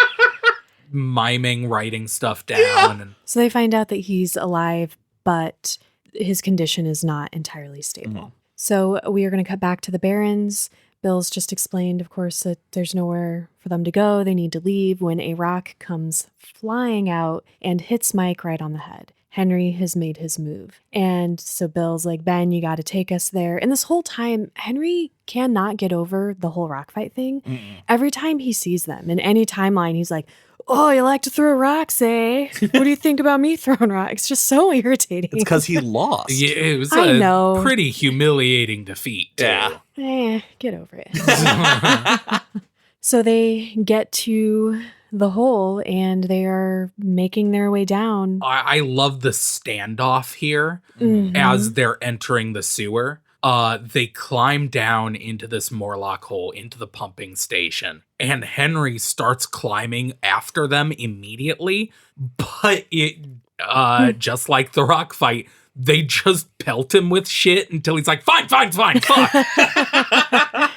miming, writing stuff down. And So they find out that he's alive, but his condition is not entirely stable. Mhm. So we are going to cut back to the Barrens. Bill's just explained, of course, that there's nowhere for them to go. They need to leave when a rock comes flying out and hits Mike right on the head. Henry has made his move. And so Bill's like, Ben, you got to take us there. And this whole time, Henry cannot get over the whole rock fight thing. Mm-mm. Every time he sees them in any timeline, he's like, oh, you like to throw rocks, eh? What do you think about me throwing rocks? It's just so irritating. It's because he lost. yeah, it was I a know. pretty humiliating defeat. Too. Yeah. Get over it. So they get to the hole and they are making their way down. I love the standoff here Mhm. as they're entering the sewer. They climb down into this Morlock hole, into the pumping station, and Henry starts climbing after them immediately. But just like the rock fight, they just pelt him with shit until he's like, fine, fuck.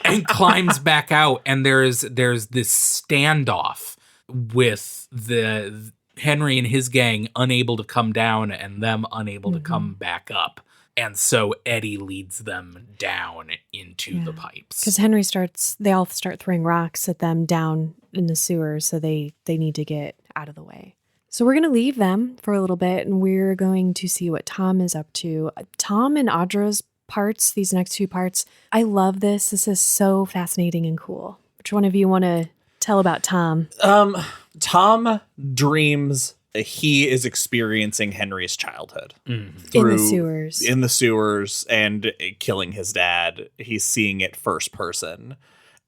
And climbs back out. And there's this standoff with the Henry and his gang unable to come down and them unable to come back up. And so Eddie leads them down into the pipes. Because they all start throwing rocks at them down in the sewer. So they need to get out of the way. So we're going to leave them for a little bit and we're going to see what Tom is up to. Tom and Audra's parts, these next two parts, I love this. This is so fascinating and cool. Which one of you want to tell about Tom? Tom dreams he is experiencing Henry's childhood In the sewers. in the sewers and killing his dad. He's seeing it first person,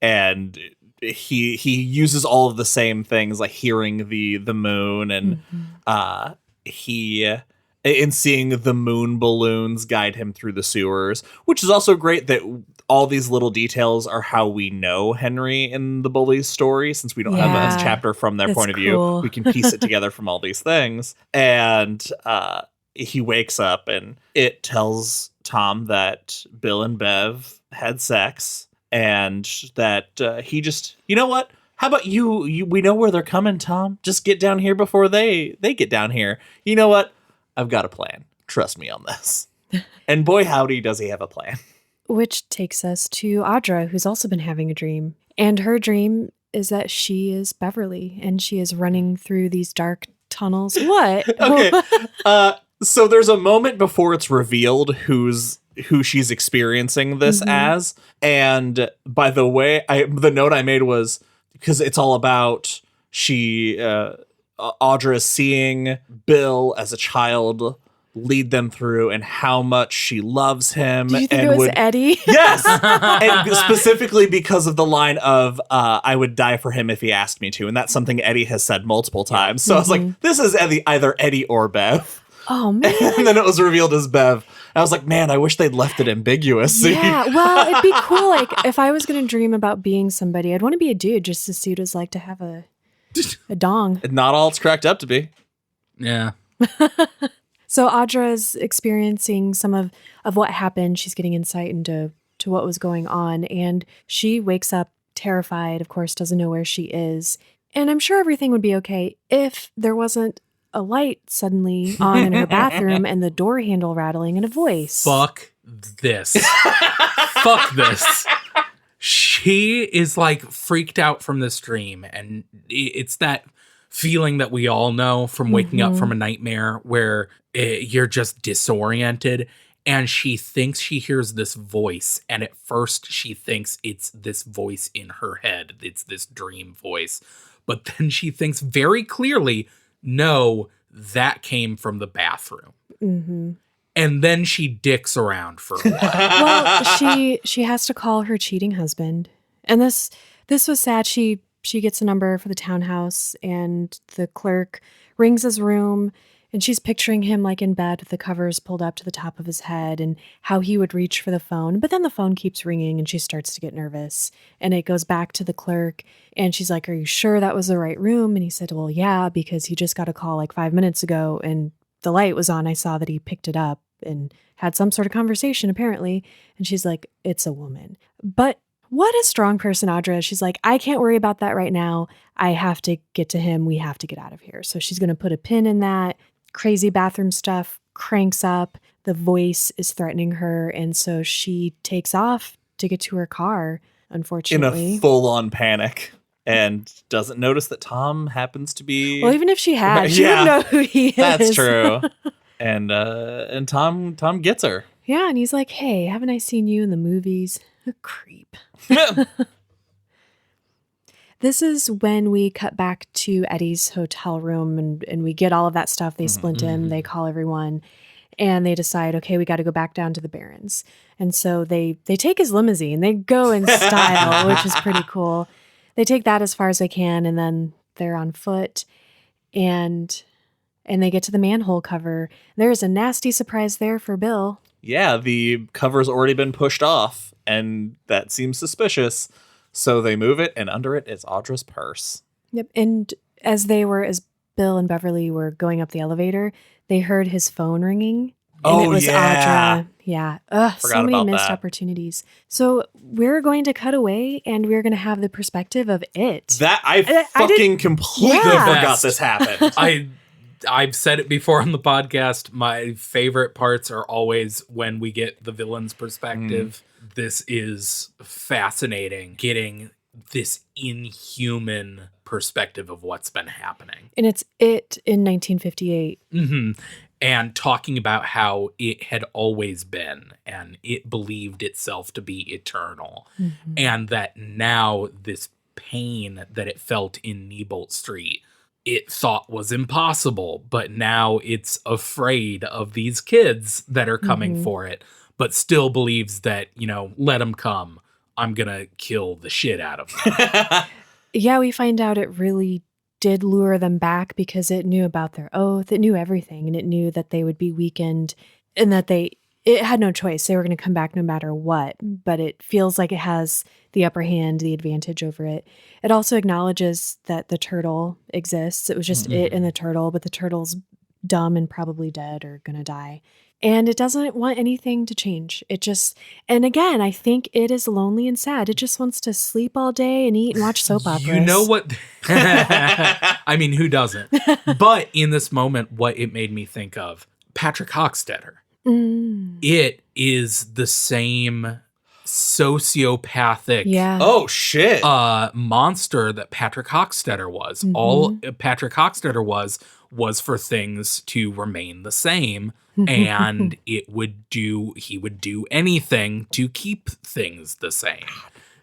and he uses all of the same things, like hearing the moon, and he in seeing the moon balloons guide him through the sewers, which is also great that all these little details are how we know Henry in the bully's story. Since we don't have a chapter from their that's point of view, cool. we can piece it together from all these things. And he wakes up and it tells Tom that Bill and Bev had sex and that he just, you know what? how about you? We know where they're coming, Tom. Just get down here before they get down here. You know what? I've got a plan. Trust me on this. And boy, howdy, does he have a plan. Which takes us to Audra, who's also been having a dream. And her dream is that she is Beverly and she is running through these dark tunnels. What? Okay. So there's a moment before it's revealed who she's experiencing this as. And by the way, the note I made was because it's all about Audra is seeing Bill as a child lead them through and how much she loves him. Do you think and it was Eddie? Yes. And specifically because of the line of, I would die for him if he asked me to. And that's something Eddie has said multiple times. So I was like, this is either Eddie or Bev. Oh, man. And then it was revealed as Bev. I was like, man, I wish they'd left it ambiguous. Yeah, well, it'd be cool. Like, if I was going to dream about being somebody, I'd want to be a dude just to see what it's like to have a dong. Not all it's cracked up to be. Yeah. So Audra's experiencing some of what happened. She's getting insight into what was going on. And she wakes up terrified, of course, doesn't know where she is. And I'm sure everything would be okay if there wasn't a light suddenly on in her bathroom and the door handle rattling and a voice. Fuck this. Fuck this. She is like freaked out from this dream. And it's that feeling that we all know from waking up from a nightmare where you're just disoriented. And she thinks she hears this voice. And at first she thinks it's this voice in her head. It's this dream voice. But then she thinks very clearly, no, that came from the bathroom. Mm-hmm. And then she dicks around for a while. Well, she has to call her cheating husband. And this was sad. She gets a number for the townhouse and the clerk rings his room and she's picturing him like in bed with the covers pulled up to the top of his head and how he would reach for the phone. But then the phone keeps ringing and she starts to get nervous and it goes back to the clerk and she's like, "Are you sure that was the right room?" And he said, "Well, yeah, because he just got a call like 5 minutes ago and the light was on. I saw that he picked it up and had some sort of conversation apparently." And she's like, "It's a woman." But what a strong person Audra is. She's like, "I can't worry about that right now. I have to get to him. We have to get out of here." So she's going to put a pin in that. Crazy bathroom stuff cranks up. The voice is threatening her. And so she takes off to get to her car, unfortunately. In a full-on panic. And doesn't notice that Tom happens to be... Well, even if she had, she would know who he is. That's true. And Tom gets her. Yeah, and he's like, "Hey, haven't I seen you in the movies?" A creep. This is when we cut back to Eddie's hotel room and we get all of that stuff. They splint him, they call everyone, and they decide, okay, we got to go back down to the Barrens. And so they take his limousine. They go in style, which is pretty cool. They take that as far as they can, and then they're on foot, and they get to the manhole cover. There's a nasty surprise there for Bill. Yeah, the cover's already been pushed off, and that seems suspicious. So they move it, and under it is Audra's purse. Yep. And as Bill and Beverly were going up the elevator, they heard his phone ringing. And it was Audra. Yeah. So many missed opportunities. So we're going to cut away, and we're going to have the perspective of it. That I completely forgot this happened. I've said it before on the podcast. My favorite parts are always when we get the villain's perspective. This is fascinating, getting this inhuman perspective of what's been happening. And it's it in 1958. And talking about how it had always been and it believed itself to be eternal. And that now this pain that it felt in Neibolt Street, it thought was impossible, but now it's afraid of these kids that are coming for it, but still believes that, let them come. I'm going to kill the shit out of them. Yeah, we find out it really did lure them back because it knew about their oath. It knew everything, and it knew that they would be weakened and that it had no choice. They were going to come back no matter what, but it feels like it has the upper hand, the advantage over it. It also acknowledges that the turtle exists. It was just it and the turtle, but the turtle's dumb and probably dead or gonna die. And it doesn't want anything to change. It just, and again, I think it is lonely and sad. It just wants to sleep all day and eat and watch soap operas. You know what? I mean, who doesn't? But in this moment, what it made me think of, Patrick Hockstetter. It is the same sociopathic Oh, shit. monster that Patrick Hockstetter was. All Patrick Hockstetter was for things to remain the same, and he would do anything to keep things the same.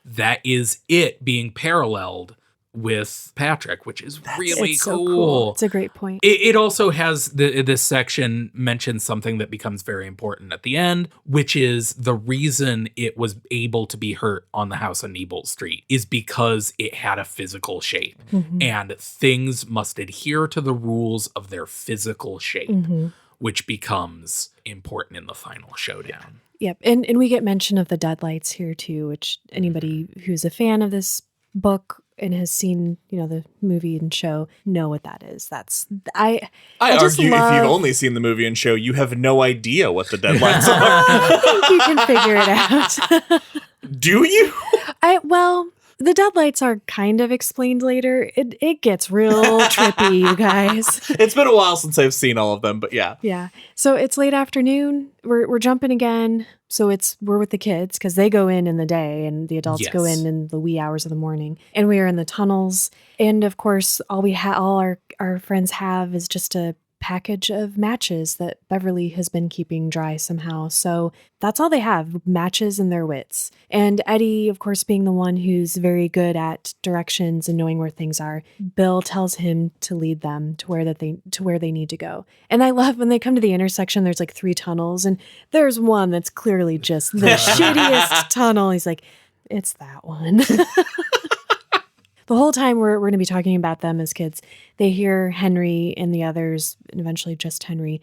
That is it being paralleled with Patrick, which is really It's cool. so cool. It's a great point. It also has this section mentions something that becomes very important at the end, which is the reason it was able to be hurt on the house on Niebel Street is because it had a physical shape, and things must adhere to the rules of their physical shape, which becomes important in the final showdown. Yep. And we get mention of the deadlights here too, which anybody who's a fan of this book and has seen, the movie and show know what that is. I just argue love... if you've only seen the movie and show, you have no idea what the deadlines are. I think you can figure it out. Do you? Well, the deadlights are kind of explained later. It gets real trippy, you guys. It's been a while since I've seen all of them, but yeah. Yeah. So it's late afternoon. We're jumping again. So we're with the kids because they go in the day and the adults go in the wee hours of the morning. And we are in the tunnels. And of course, all our friends have is just a package of matches that Beverly has been keeping dry somehow. So that's all they have, matches and their wits. And Eddie, of course, being the one who's very good at directions and knowing where things are, Bill tells him to lead them to where they need to go. And I love when they come to the intersection, there's like 3 tunnels and there's one that's clearly just the shittiest tunnel. He's like, it's that one. The whole time we're going to be talking about them as kids, they hear Henry and the others, and eventually just Henry,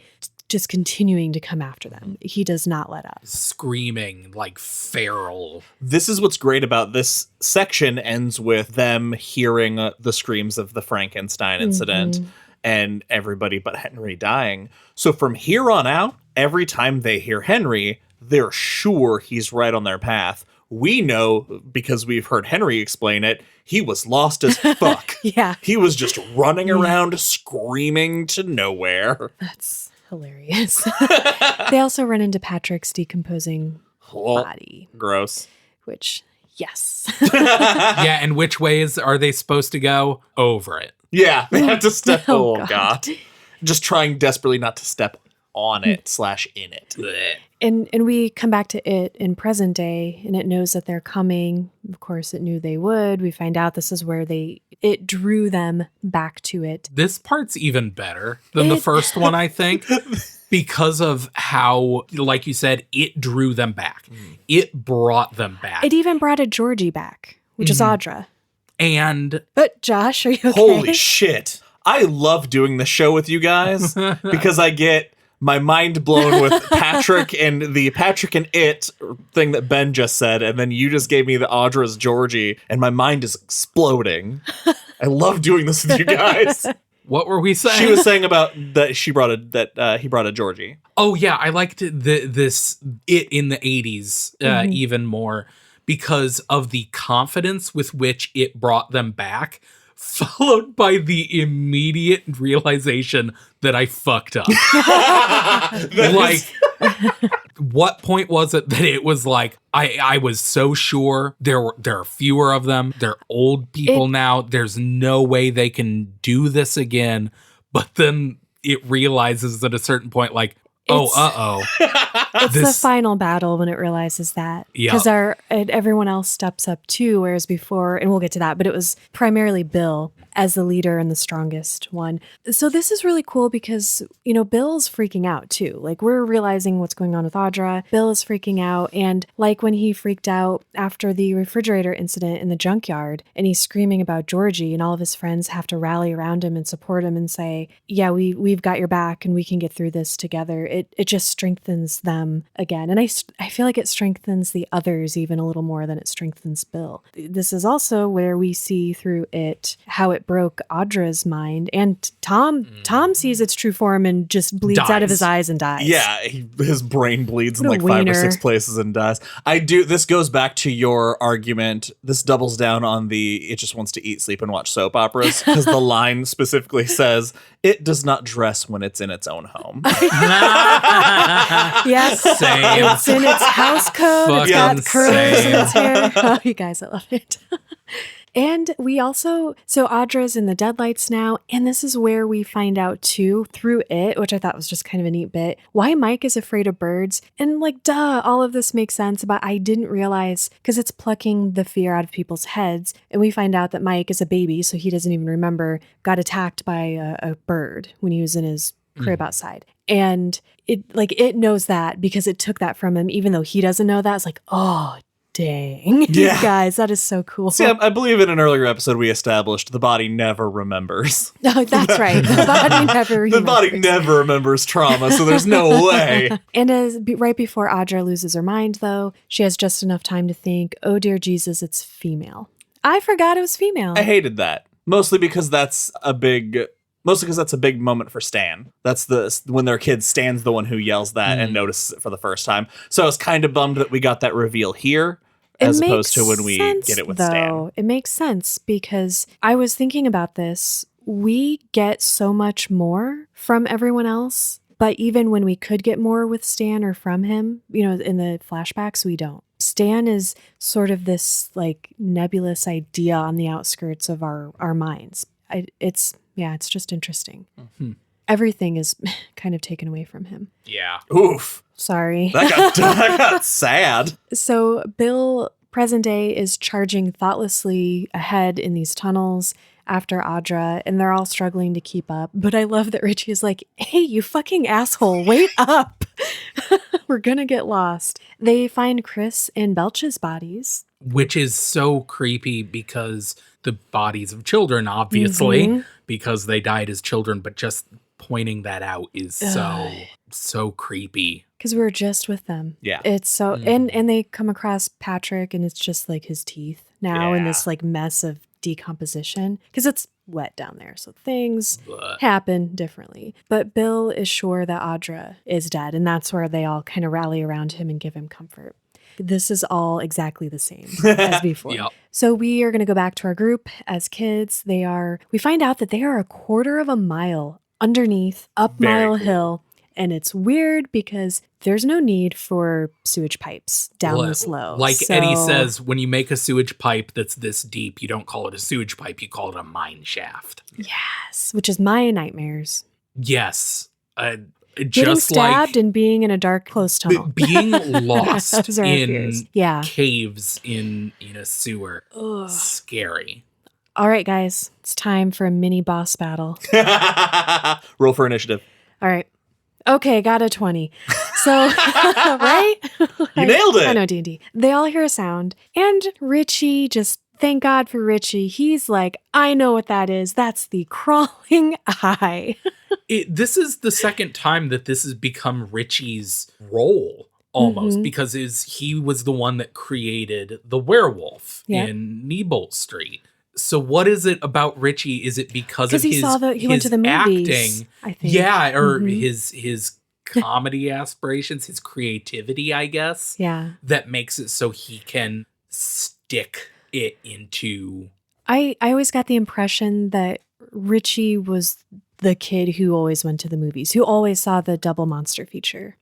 just continuing to come after them. He does not let up. Screaming like feral. This is what's great about this section ends with them hearing the screams of the Frankenstein incident and everybody but Henry dying. So from here on out, every time they hear Henry, they're sure he's right on their path. We know, because we've heard Henry explain it, he was lost as fuck. Yeah. He was just running around screaming to nowhere. That's hilarious. They also run into Patrick's decomposing body. Gross. Which, yes. Yeah, and which ways are they supposed to go? Over it. Yeah, they have to step. Oh, Oh, God. Just trying desperately not to step on it / in it. Blech. And we come back to it in present day, and it knows that they're coming. Of course, it knew they would. We find out this is where it drew them back to it. This part's even better than the first one, I think, because of how, like you said, it drew them back. It brought them back. It even brought a Georgie back, which is Audra. And But Josh, are you okay? Holy shit. I love doing the show with you guys because I get my mind blown with Patrick and the Patrick and it thing that Ben just said. And then you just gave me the Audra's Georgie and my mind is exploding. I love doing this with you guys. what were we saying? She was saying about that he brought a Georgie. Oh, yeah. I liked this in the 80s even more because of the confidence with which it brought them back, followed by the immediate realization that I fucked up. Like, what point was it that it was like, I was so sure there are fewer of them. They're old people now. There's no way they can do this again. But then it realizes at a certain point, like, It's the final battle when it realizes that. Yeah. Because everyone else steps up too, whereas before, and we'll get to that, but it was primarily Bill as the leader and the strongest one. So this is really cool because, Bill's freaking out too. Like, we're realizing what's going on with Audra. Bill is freaking out. And like when he freaked out after the refrigerator incident in the junkyard and he's screaming about Georgie and all of his friends have to rally around him and support him and say, yeah, we've got your back and we can get through this together. it just strengthens them again. And I feel like it strengthens the others even a little more than it strengthens Bill. This is also where we see through it how it broke Audra's mind. And Tom sees its true form and just bleeds out of his eyes and dies. Yeah, his brain bleeds in What a like 5 or wiener. 6 places and dies. This goes back to your argument. This doubles down on it just wants to eat, sleep, and watch soap operas, because the line specifically says, it does not dress when it's in its own home. Yes. Same. It's in its house coat. It's got Fucking curls in same. its hair. Oh, you guys, I love it. And we also, so Audra's in the deadlights now, and this is where we find out too, through it, which I thought was just kind of a neat bit, why Mike is afraid of birds. And like, duh, all of this makes sense, but I didn't realize, because it's plucking the fear out of people's heads. And we find out that Mike is a baby, so he doesn't even remember, got attacked by a bird when he was in his crib outside. And it knows that because it took that from him, even though he doesn't know that. It's like, oh, dang. Yeah. You guys, that is so cool. See, I believe in an earlier episode we established the body never remembers. No, that's right. The body never The remembers. body never remembers trauma, so there's no way. And right before Audra loses her mind, though, she has just enough time to think, oh, dear Jesus, it's female. I forgot it was female. I hated that. Mostly because that's a big moment for Stan. That's when their kid, Stan's the one who yells that and notices it for the first time. So I was kind of bummed that we got that reveal here, as opposed to when we get it with Stan. It makes sense because I was thinking about this. We get so much more from everyone else, but even when we could get more with Stan or from him, in the flashbacks, we don't. Stan is sort of this like nebulous idea on the outskirts of our minds. It's just interesting. Mm-hmm. Everything is kind of taken away from him. Yeah. Oof. Sorry. That got sad. So Bill, present day, is charging thoughtlessly ahead in these tunnels after Audra, and they're all struggling to keep up. But I love that Richie is like, hey, you fucking asshole, wait up. We're gonna get lost. They find Chris and Belch's bodies. Which is so creepy because the bodies of children, obviously, because they died as children, but just pointing that out is so creepy. Because we were just with them. Yeah. It's so, and they come across Patrick and it's just like his teeth now in this like mess of decomposition because it's wet down there. So things happen differently. But Bill is sure that Audra is dead. And that's where they all kind of rally around him and give him comfort. This is all exactly the same as before. Yep. So we are going to go back to our group as kids. We find out that they are a quarter of a mile underneath up Very Mile cool. Hill. And it's weird because there's no need for sewage pipes down this low. Like So- Eddie says, when you make a sewage pipe that's this deep, you don't call it a sewage pipe, you call it a mine shaft. Yes, which is my nightmares. Yes. Getting Just stabbed like and being in a dark, close tunnel. being lost Those are our in fears. Yeah. caves in a sewer. Ugh. Scary. All right, guys, it's time for a mini boss battle. Roll for initiative. All right. Okay, got a 20. So, right? You nailed it. I know D&D. They all hear a sound. And Richie, just thank God for Richie. He's like, I know what that is. That's the crawling eye. This is the second time that this has become Richie's role almost because he was the one that created the werewolf in Neibolt Street. So what is it about Richie? Is it because of he his saw he went to the movies, acting? I think. Yeah, or his comedy aspirations, his creativity, I guess. Yeah. That makes it so he can stick it into. I always got the impression that Richie was the kid who always went to the movies, who always saw the double monster feature.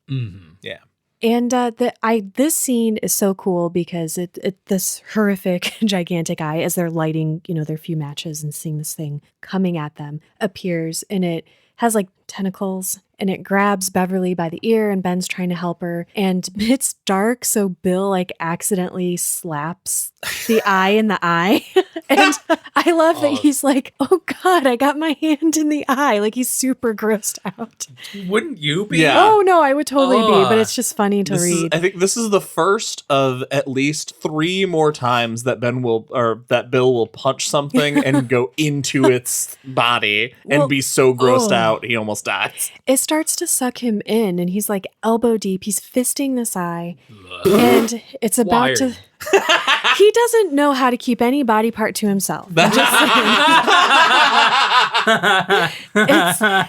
Yeah. And this scene is so cool because it this horrific, gigantic eye, as they're lighting, their few matches and seeing this thing coming at them, appears, and it has like tentacles, and it grabs Beverly by the ear, and Ben's trying to help her, and it's dark, so Bill like accidentally slaps the eye in the eye And I love that he's like, oh God, I got my hand in the eye. Like he's super grossed out. Wouldn't you be? Yeah. Oh no, I would totally be, but Ugh. it's just funny to read. I think this is the first of at least 3 more times that Bill will punch something and go into its body and be so grossed out he almost dies. It starts to suck him in, and he's like elbow deep. He's fisting this eye, and it's about to. He doesn't know how to keep any body part to himself. I'm just saying.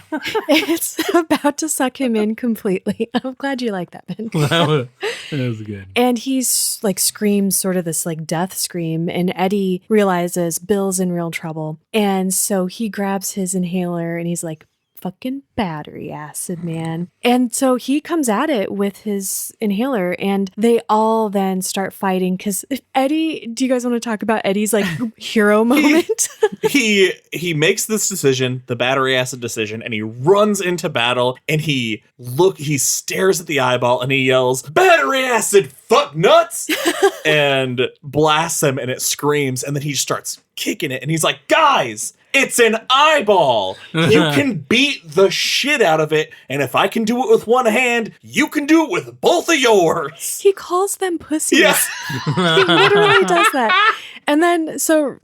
It's about to suck him in completely. I'm glad you like that, Ben. That was good. And he's like screams sort of this like death scream, and Eddie realizes Bill's in real trouble. And so he grabs his inhaler and he's like, fucking battery acid, man. And so he comes at it with his inhaler, and they all then start fighting because Eddie, do you guys want to talk about Eddie's like hero moment? He makes this decision, the battery acid decision, and he runs into battle, and he stares at the eyeball and he yells, "Battery acid, fuck nuts!" and blasts him, and it screams, and then he starts kicking it, and he's like, "Guys, it's an eyeball. You can beat the shit out of it, and if I can do it with one hand, you can do it with both of yours." He calls them pussies. Yeah. He literally does that. And then so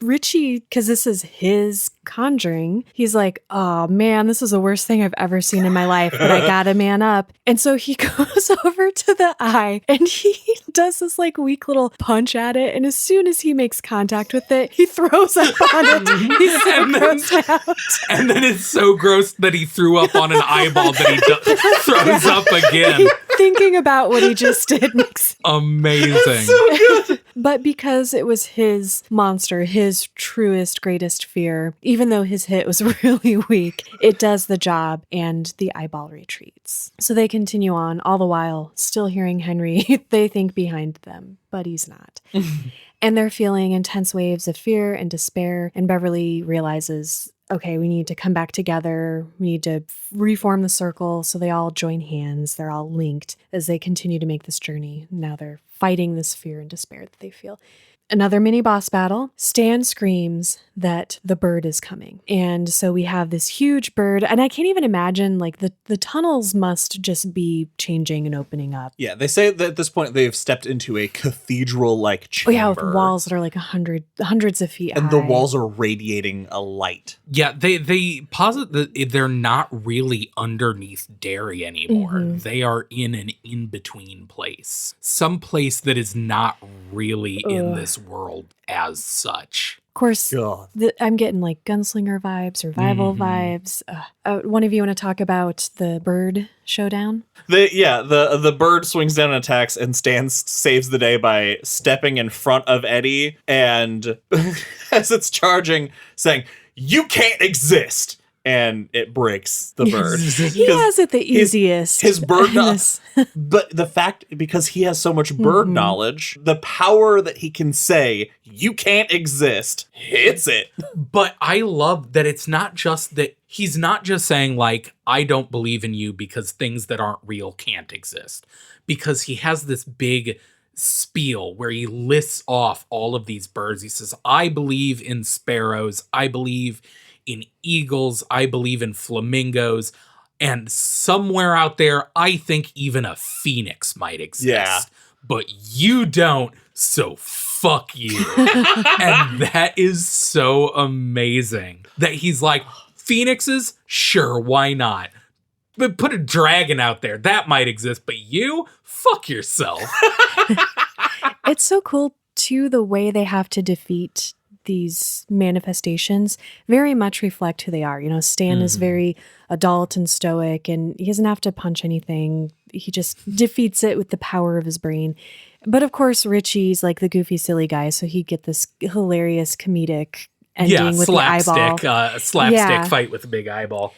Richie, because this is his conjuring, he's like, oh man, this is the worst thing I've ever seen in my life, but I gotta man up. And so he goes over to the eye and he does this like weak little punch at it. And as soon as he makes contact with it, he throws up on it. He's so grossed out. And then it's so gross that he threw up on an eyeball that he throws up again. Thinking about what he just did makes Amazing. So good. But because it was his monster, his truest, greatest fear, even though his hit was really weak, it does the job and the eyeball retreats. So they continue on, all the while still hearing Henry, they think, behind them, but he's not. And they're feeling intense waves of fear and despair, and Beverly realizes, okay, we need to come back together. We need to reform the circle. So they all join hands. They're all linked as they continue to make this journey. Now they're fighting this fear and despair that they feel. Another mini boss battle. Stan screams that the bird is coming. And so we have this huge bird. And I can't even imagine, like, the tunnels must just be changing and opening up. Yeah, they say that at this point they've stepped into a cathedral-like chamber. Oh yeah, with walls that are like hundreds of feet high. And the walls are radiating a light. Yeah, they posit that they're not really underneath Derry anymore. Mm-hmm. They are in an in-between place. Some place that is not really in this world as such. Of course, God. I'm getting like gunslinger vibes, survival vibes. One of you want to talk about the Bird Showdown? The bird swings down and attacks, and Stan saves the day by stepping in front of Eddie, and as it's charging, saying, "You can't exist!" And it breaks the bird. He has it the easiest. His bird in knowledge, this. but the fact, because he has so much bird knowledge, the power that he can say, "You can't exist," hits it. But I love that it's not just that he's not just saying, like, I don't believe in you because things that aren't real can't exist. Because he has this big spiel where he lists off all of these birds. He says, I believe in sparrows. I believe in eagles. I believe in flamingos. And somewhere out there, I think even a phoenix might exist. Yeah. But you don't, so fuck you. And that is so amazing that he's like, phoenixes? Sure, why not? But put a dragon out there. That might exist. But you? Fuck yourself. It's so cool, too, the way they have to defeat these manifestations very much reflect who they are. You know, Stan is very adult and stoic, and he doesn't have to punch anything. He just defeats it with the power of his brain. But of course, Richie's like the goofy, silly guy, so he'd get this hilarious comedic ending with the eyeball. Slapstick fight with a big eyeball.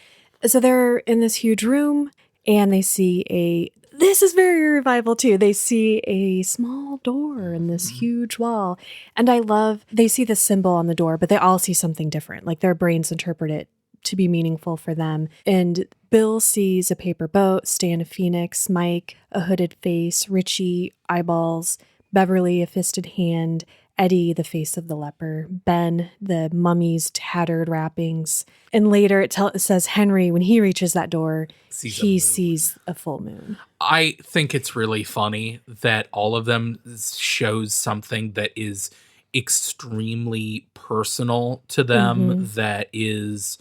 So they're in this huge room, and they see this is very revival too. They see a small door in this huge wall. And I love, they see the symbol on the door, but they all see something different. Like their brains interpret it to be meaningful for them. And Bill sees a paper boat, Stan a phoenix, Mike a hooded face, Richie eyeballs, Beverly a fisted hand, Eddie, the face of the leper, Ben, the mummy's tattered wrappings. And later it says Henry, when he reaches that door, he sees a full moon. I think it's really funny that all of them shows something that is extremely personal to them, that is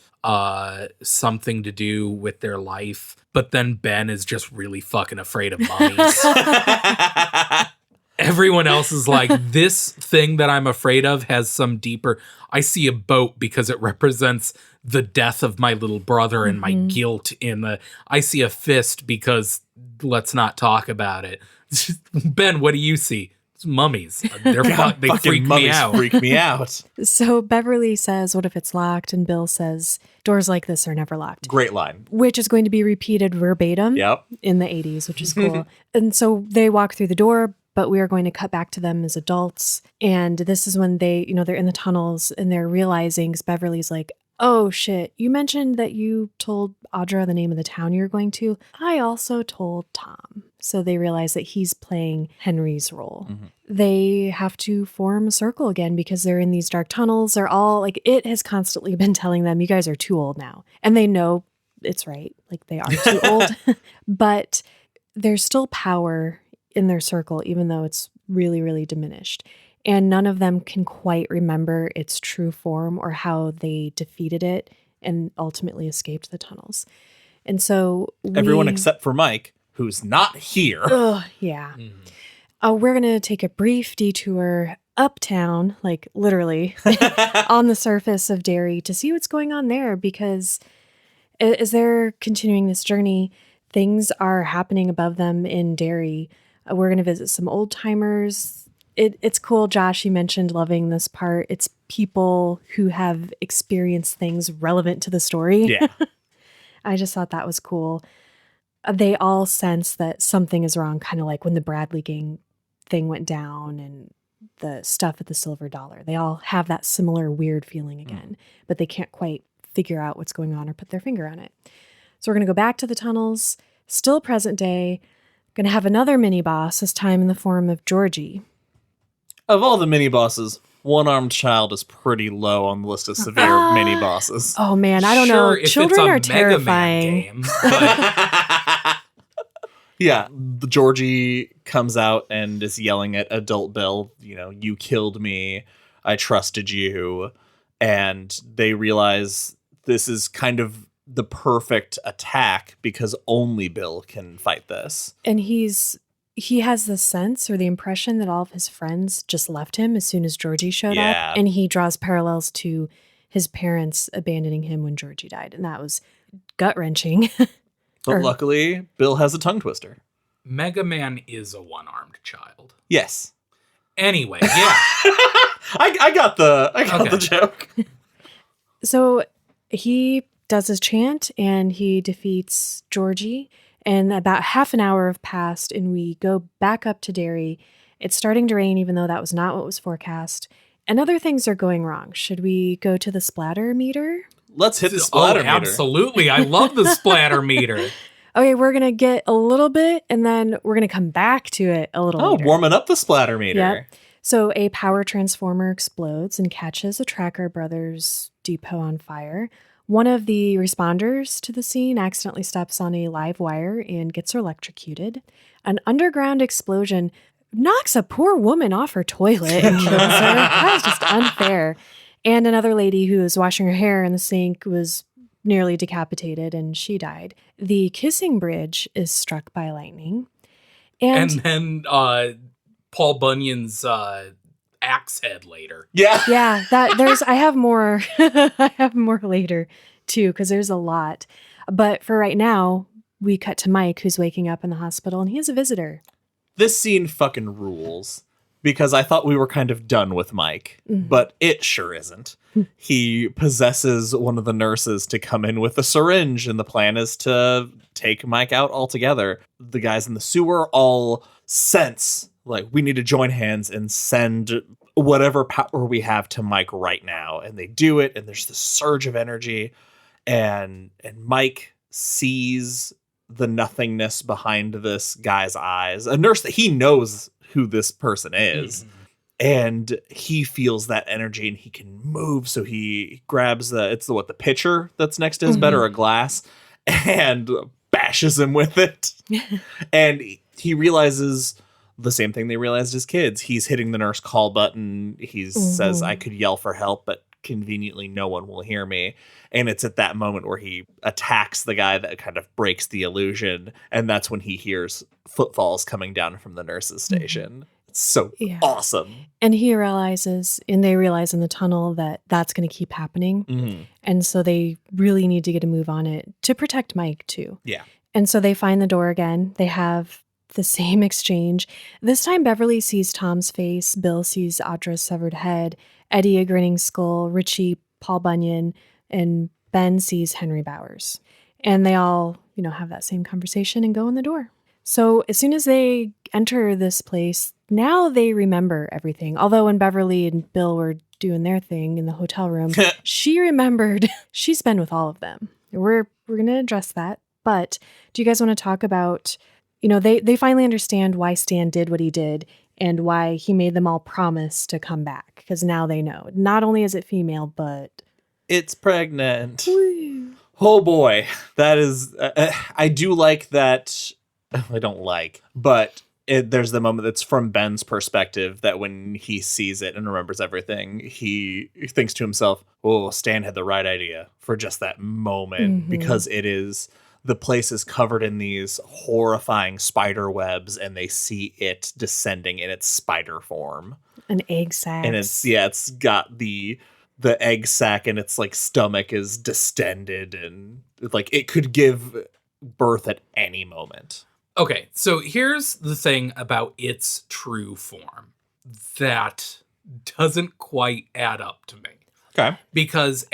something to do with their life. But then Ben is just really fucking afraid of mummies. Everyone else is like, this thing that I'm afraid of has some deeper. I see a boat because it represents the death of my little brother and my guilt in the. I see a fist because let's not talk about it. Ben, what do you see? It's mummies. They freak me out. Freak me out. So Beverly says, what if it's locked? And Bill says, doors like this are never locked. Great line. Which is going to be repeated verbatim in the 80s, which is cool. And so they walk through the door, but we are going to cut back to them as adults. And this is when they, they're in the tunnels and they're realizing, 'cause Beverly's like, oh shit, you mentioned that you told Audra the name of the town you're going to. I also told Tom. So they realize that he's playing Henry's role. They have to form a circle again because they're in these dark tunnels. They're all like, it has constantly been telling them, you guys are too old now. And they know it's right. Like they are too old, but there's still power in their circle, even though it's really, really diminished. And none of them can quite remember its true form or how they defeated it and ultimately escaped the tunnels. And so everyone except for Mike, who's not here. Yeah. We're going to take a brief detour uptown, like literally on the surface of Derry to see what's going on there, because as they're continuing this journey, things are happening above them in Derry. We're going to visit some old timers. It's cool, Josh, you mentioned loving this part. It's people who have experienced things relevant to the story. Yeah. I just thought that was cool. They all sense that something is wrong, kind of like when the Bradley gang thing went down and the stuff at the Silver Dollar. They all have that similar weird feeling again, but they can't quite figure out what's going on or put their finger on it. So we're going to go back to the tunnels, still present day, going to have another mini boss, this time in the form of Georgie. Of all the mini bosses, One-Armed Child is pretty low on the list of severe mini bosses. Oh man, I don't know. Children are terrifying. Game, but yeah, Georgie comes out and is yelling at adult Bill, you killed me, I trusted you. And they realize this is kind of the perfect attack because only Bill can fight this. And he has the sense or the impression that all of his friends just left him as soon as Georgie showed up. And he draws parallels to his parents abandoning him when Georgie died. And that was gut-wrenching. But luckily, Bill has a tongue twister. Mega Man is a one-armed child. Yes. Anyway, yeah. I got the joke. So he does his chant and he defeats Georgie. And about half an hour have passed and we go back up to Derry. It's starting to rain, even though that was not what was forecast. And other things are going wrong. Should we go to the splatter meter? Let's hit the splatter meter. Absolutely. I love the splatter meter. Okay, we're going to get a little bit and then we're going to come back to it a little later. Warming up the splatter meter. Yep. So a power transformer explodes and catches a Tracker Brothers depot on fire. One of the responders to the scene accidentally steps on a live wire and gets electrocuted. An underground explosion knocks a poor woman off her toilet and kills her. That was just unfair. And another lady who was washing her hair in the sink was nearly decapitated and she died. The kissing bridge is struck by lightning. And then Paul Bunyan's axe head later. Yeah. Yeah, I have more I have more later too, because there's a lot. But for right now, we cut to Mike, who's waking up in the hospital, and he has a visitor. This scene fucking rules because I thought we were kind of done with Mike, but it sure isn't. He possesses one of the nurses to come in with a syringe, and the plan is to take Mike out altogether. The guys in the sewer all sense like we need to join hands and send whatever power we have to Mike right now. And they do it. And there's this surge of energy and Mike sees the nothingness behind this guy's eyes, a nurse that he knows who this person is. and he feels that energy and he can move. So he grabs the pitcher that's next to his bed, or a glass, and bashes him with it. And he realizes the same thing they realized as kids. He's hitting the nurse call button. He says, I could yell for help, but conveniently no one will hear me. And it's at that moment where he attacks the guy that kind of breaks the illusion. And that's when he hears footfalls coming down from the nurse's station. It's so awesome. And they realize in the tunnel that that's going to keep happening. And so they really need to get a move on it to protect Mike too. Yeah. And so they find the door again. They have the same exchange. This time Beverly sees Tom's face, Bill sees Audra's severed head, Eddie a grinning skull, Richie, Paul Bunyan, and Ben sees Henry Bowers. And they all, have that same conversation and go in the door. So as soon as they enter this place, now they remember everything. Although when Beverly and Bill were doing their thing in the hotel room, she remembered she's been with all of them. We're going to address that. But do you guys want to talk about, they finally understand why Stan did what he did and why he made them all promise to come back. Because now they know. Not only is it female, but it's pregnant. Woo. Oh boy. That is, I do like that. I don't like, but there's the moment that's from Ben's perspective that when he sees it and remembers everything, he thinks to himself, oh, Stan had the right idea for just that moment, because the place is covered in these horrifying spider webs and they see it descending in its spider form. An egg sac. And it's got the egg sac and its like stomach is distended and like it could give birth at any moment. Okay, so here's the thing about its true form that doesn't quite add up to me. Okay. Because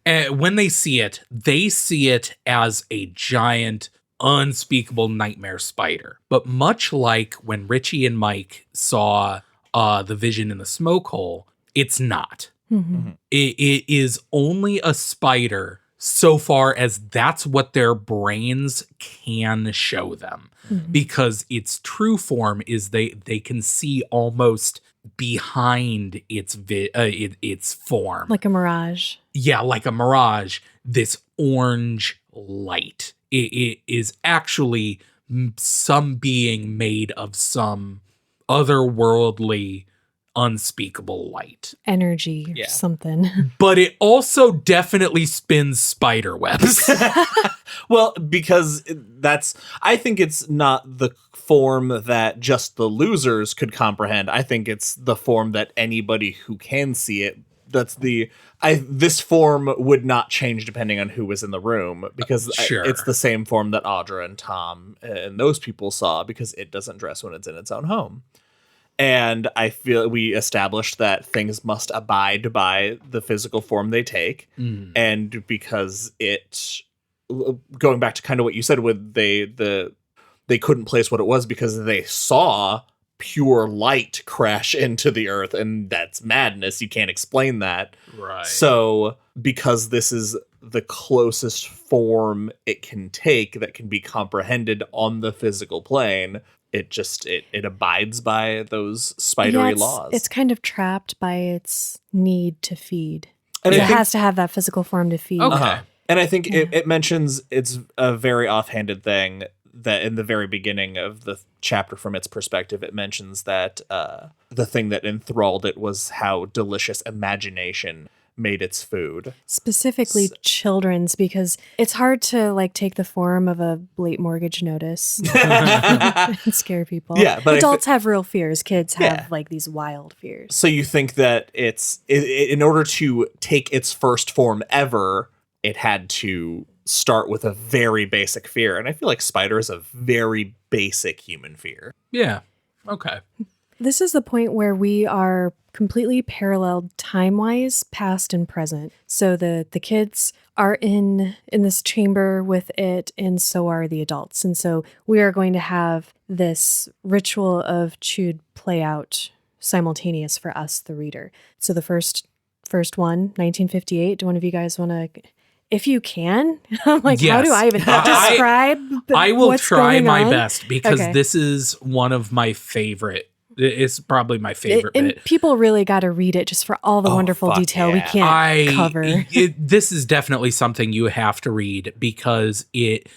when they see it as a giant, unspeakable nightmare spider. But much like when Richie and Mike saw the vision in the smoke hole, it's not. It is only a spider so far as that's what their brains can show them. Because its true form is they can see almost behind its form. Like a mirage. Yeah, like a mirage. This orange light. It is actually some being made of some otherworldly, unspeakable light. Energy or something. But it also definitely spins spider webs. Well, because I think it's not the form that just the losers could comprehend. I think it's the form that anybody who can see it, this form would not change depending on who was in the room, because it's the same form that Audra and Tom and those people saw, because it doesn't dress when it's in its own home. And I feel we established that things must abide by the physical form they take. And because going back to kind of what you said, with they couldn't place what it was because they saw pure light crash into the earth, and that's madness. You can't explain that. Right. So because this is the closest form it can take that can be comprehended on the physical plane, it abides by those spidery laws. It's kind of trapped by its need to feed. And it has to have that physical form to feed. Okay. And I think it mentions, it's a very offhanded thing that in the very beginning of the chapter, from its perspective, it mentions that the thing that enthralled it was how delicious imagination made its food. Specifically children's, because it's hard to take the form of a late mortgage notice and scare people. Yeah, but adults have real fears. Kids have these wild fears. So you think that in order to take its first form ever, it had to start with a very basic fear. And I feel like spider is a very basic human fear. Yeah. Okay. This is the point where we are completely paralleled time-wise, past and present. So the kids are in this chamber with it, and so are the adults. And so we are going to have this ritual of Chewed play out simultaneous for us, the reader. So the first one, 1958. Do one of you guys want to... If you can, I'm like, yes. How do I even describe I will what's try going my on? best, because Okay. this is one of my favorite It's probably my favorite And bit. people really got to read it just for all the wonderful fuck detail we yeah. can't cover. This is definitely something you have to read because it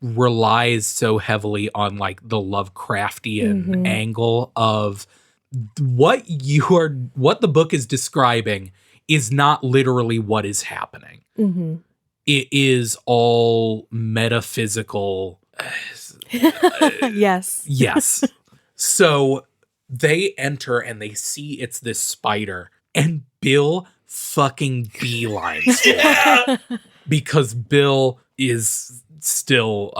relies so heavily on like the Lovecraftian angle of what the book is describing is not literally what is happening. Mm-hmm. It is all metaphysical. Yes. Yes. So they enter and they see it's this spider, and Bill fucking beelines for it because Bill is still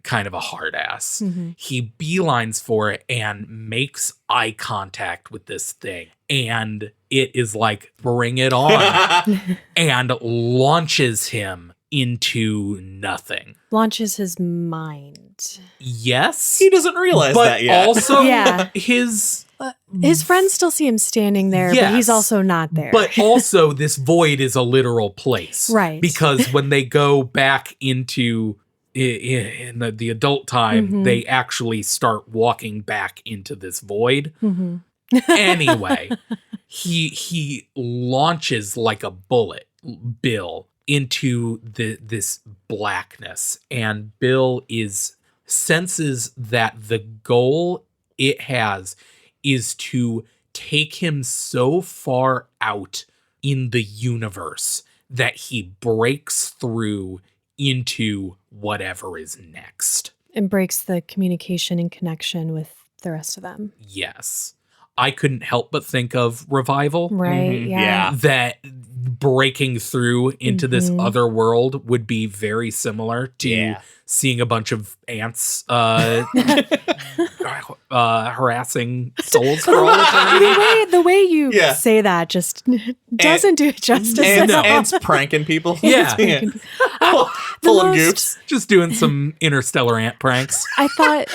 kind of a hard ass. Mm-hmm. He beelines for it and makes eye contact with this thing, and it is like, bring it on, and launches him into nothing. Launches his mind. Yes. He doesn't realize But that yet. also Yeah. his Friends still see him standing there, but he's Yes. also not there. But also this void is a literal place. Right. Because when they go back into in the adult time, they actually start walking back into this void. Mm-hmm. Anyway, he launches like a bullet, Bill, into this blackness, and Bill senses that the goal it has is to take him so far out in the universe that he breaks through into whatever is next. And breaks the communication and connection with the rest of them. Yes. I couldn't help but think of Revival. Right. Mhm. Yeah. Yeah. That breaking through into this other world would be very similar to seeing a bunch of ants harassing souls for all eternity. The way you Yeah. say that just doesn't do it justice. Ants pranking people. Yeah. Full of most- goofs. Just doing some Interstellar ant pranks. I thought,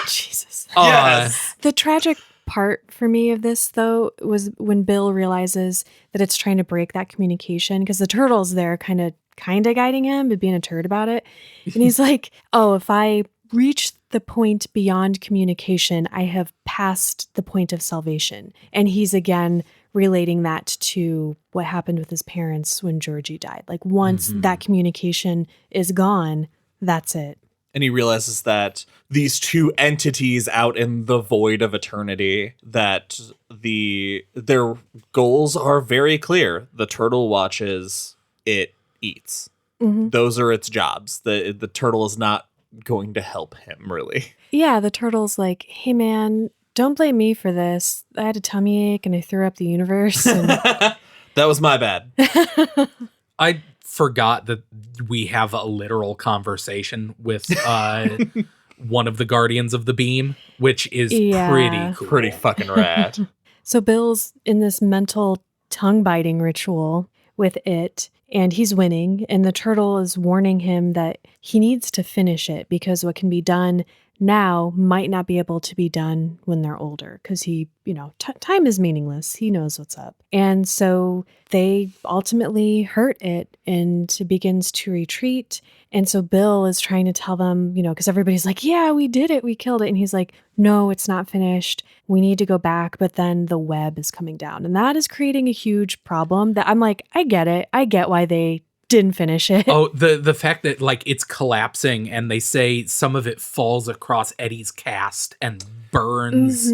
Jesus. Yes. The tragic part for me of this, though, was when Bill realizes that it's trying to break that communication, because the turtle's there kind of guiding him, but being a turd about it. And he's like, oh, if I reach the point beyond communication, I have passed the point of salvation. And he's again relating that to what happened with his parents when Georgie died. Like once that communication is gone, that's it. And he realizes that these two entities out in the void of eternity, that their goals are very clear. The turtle watches, it eats. Those are its jobs. The turtle is not going to help him, really. Yeah, the turtle's like, hey man, don't blame me for this. I had a tummy ache and I threw up the universe. And That was my bad. I forgot that we have a literal conversation with one of the Guardians of the Beam, which is pretty cool. Pretty fucking rad. So Bill's in this mental tongue biting ritual with it, and he's winning. And the turtle is warning him that he needs to finish it because what can be done now might not be able to be done when they're older, because he, time is meaningless. He knows what's up. And so they ultimately hurt it and it begins to retreat. And so Bill is trying to tell them, because everybody's like, yeah, we did it. We killed it. And he's like, no, it's not finished. We need to go back. But then the web is coming down. And that is creating a huge problem that I'm like, I get it. I get why they didn't finish it. Oh, the fact that like it's collapsing and they say some of it falls across Eddie's cast and burns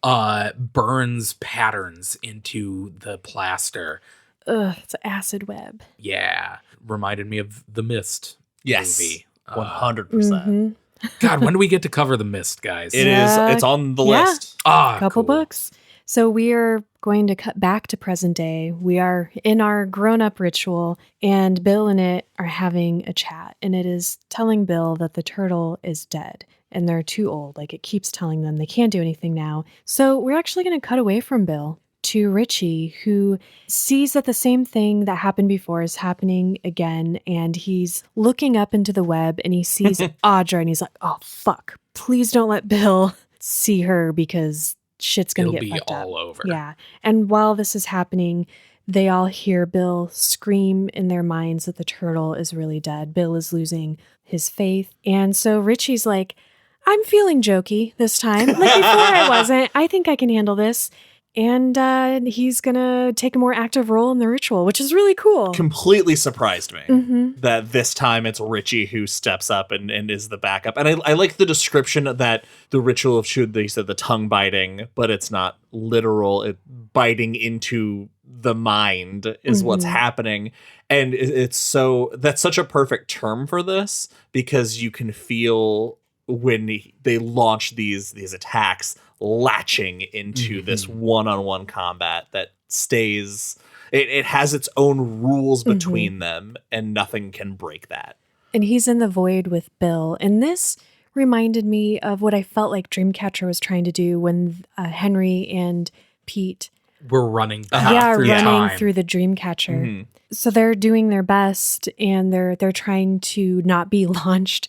burns patterns into the plaster. Ugh, it's an acid web. Yeah. Reminded me of the Mist movie. 100%. God, when do we get to cover the Mist, guys? It is. It's on the yeah. list. Couple books. So we are going to cut back to present day. We are in our grown-up ritual, and Bill and it are having a chat, and it is telling Bill that the turtle is dead and they're too old. Like it keeps telling them they can't do anything now. So we're actually going to cut away from Bill to Richie, who sees that the same thing that happened before is happening again, and he's looking up into the web and he sees Audra, and he's like, oh fuck, please don't let Bill see her because shit's gonna It'll get be fucked up. all over. Yeah. And while this is happening, they all hear Bill scream in their minds that the turtle is really dead. Bill is losing his faith. And so Richie's like, I'm feeling jokey this time. Like before I wasn't. I think I can handle this. And he's going to take a more active role in the ritual, which is really cool. Completely surprised me Mm-hmm. that this time it's Richie who steps up and is the backup. And I like the description that the ritual of Shud, they said the tongue biting, but it's not literal. It biting into the mind is what's happening. And it's that's such a perfect term for this, because you can feel when they launch these attacks latching into this one-on-one combat that stays. It has its own rules between them, and nothing can break that. And he's in the void with Bill. And this reminded me of what I felt like Dreamcatcher was trying to do when Henry and Pete We're running back through running time. through the Dreamcatcher. So they're doing their best, and they're trying to not be launched,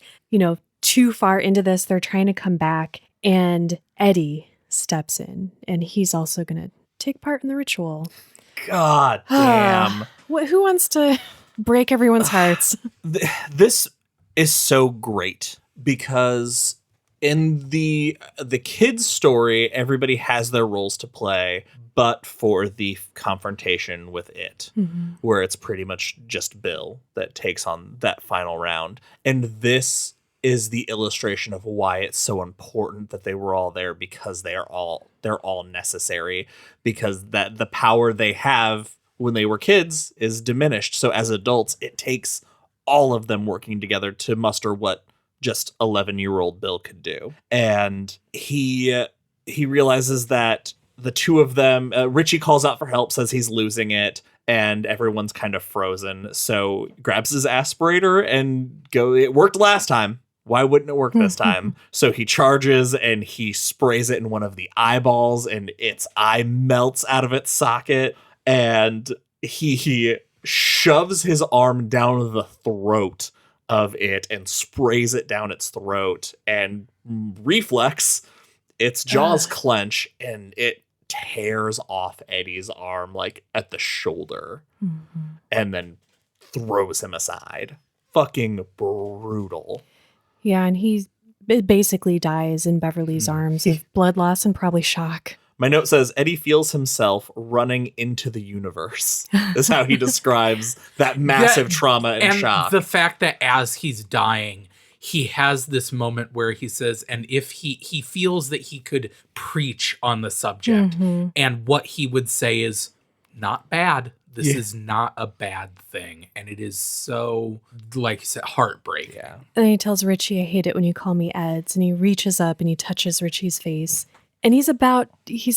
too far into this. They're trying to come back, and Eddie steps in, and he's also going to take part in the ritual. God damn. Who wants to break everyone's hearts? This is so great because in the kids' story, everybody has their roles to play, but for the confrontation with it, where it's pretty much just Bill that takes on that final round. And this is the illustration of why it's so important that they were all there, because they're all necessary, because that the power they have when they were kids is diminished. So as adults, it takes all of them working together to muster what just 11-year-old Bill could do. And he realizes that the two of them, Richie calls out for help, says he's losing it, and everyone's kind of frozen. So grabs his aspirator and it worked last time. Why wouldn't it work this time? So he charges and he sprays it in one of the eyeballs, and its eye melts out of its socket. And he shoves his arm down the throat of it and sprays it down its throat. And reflex, its jaws clench, and it tears off Eddie's arm like at the shoulder, and then throws him aside. Fucking brutal. Yeah, and he basically dies in Beverly's arms of blood loss and probably shock. My note says Eddie feels himself running into the universe. Is how he describes that massive trauma and shock. The fact that as he's dying, he has this moment where he says, and if he feels that he could preach on the subject, and what he would say is not bad. This is not a bad thing. And it is so, like you said, heartbreaking. Yeah. And he tells Richie, I hate it when you call me Eds. And he reaches up and he touches Richie's face. And he's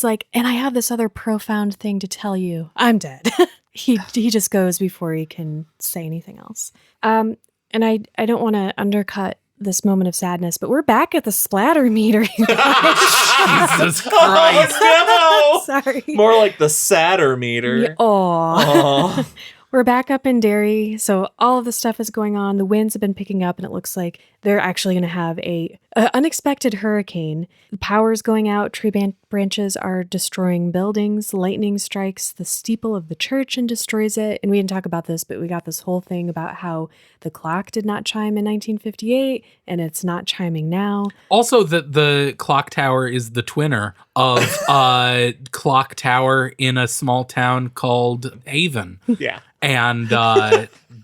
like, and I have this other profound thing to tell you. I'm dead. He just goes before he can say anything else. And I don't want to undercut this moment of sadness, but we're back at the splatter meter. Jesus Christ. Oh, no! Sorry. More like the sadder meter. Yeah, Oh. We're back up in Derry, so all of the stuff is going on. The winds have been picking up, and it looks like they're actually going to have a unexpected hurricane. The power's going out. Tree branches are destroying buildings. Lightning strikes the steeple of the church and destroys it. And we didn't talk about this, but we got this whole thing about how the clock did not chime in 1958, and it's not chiming now. Also, the clock tower is the twinner of a clock tower in a small town called Haven. Yeah. And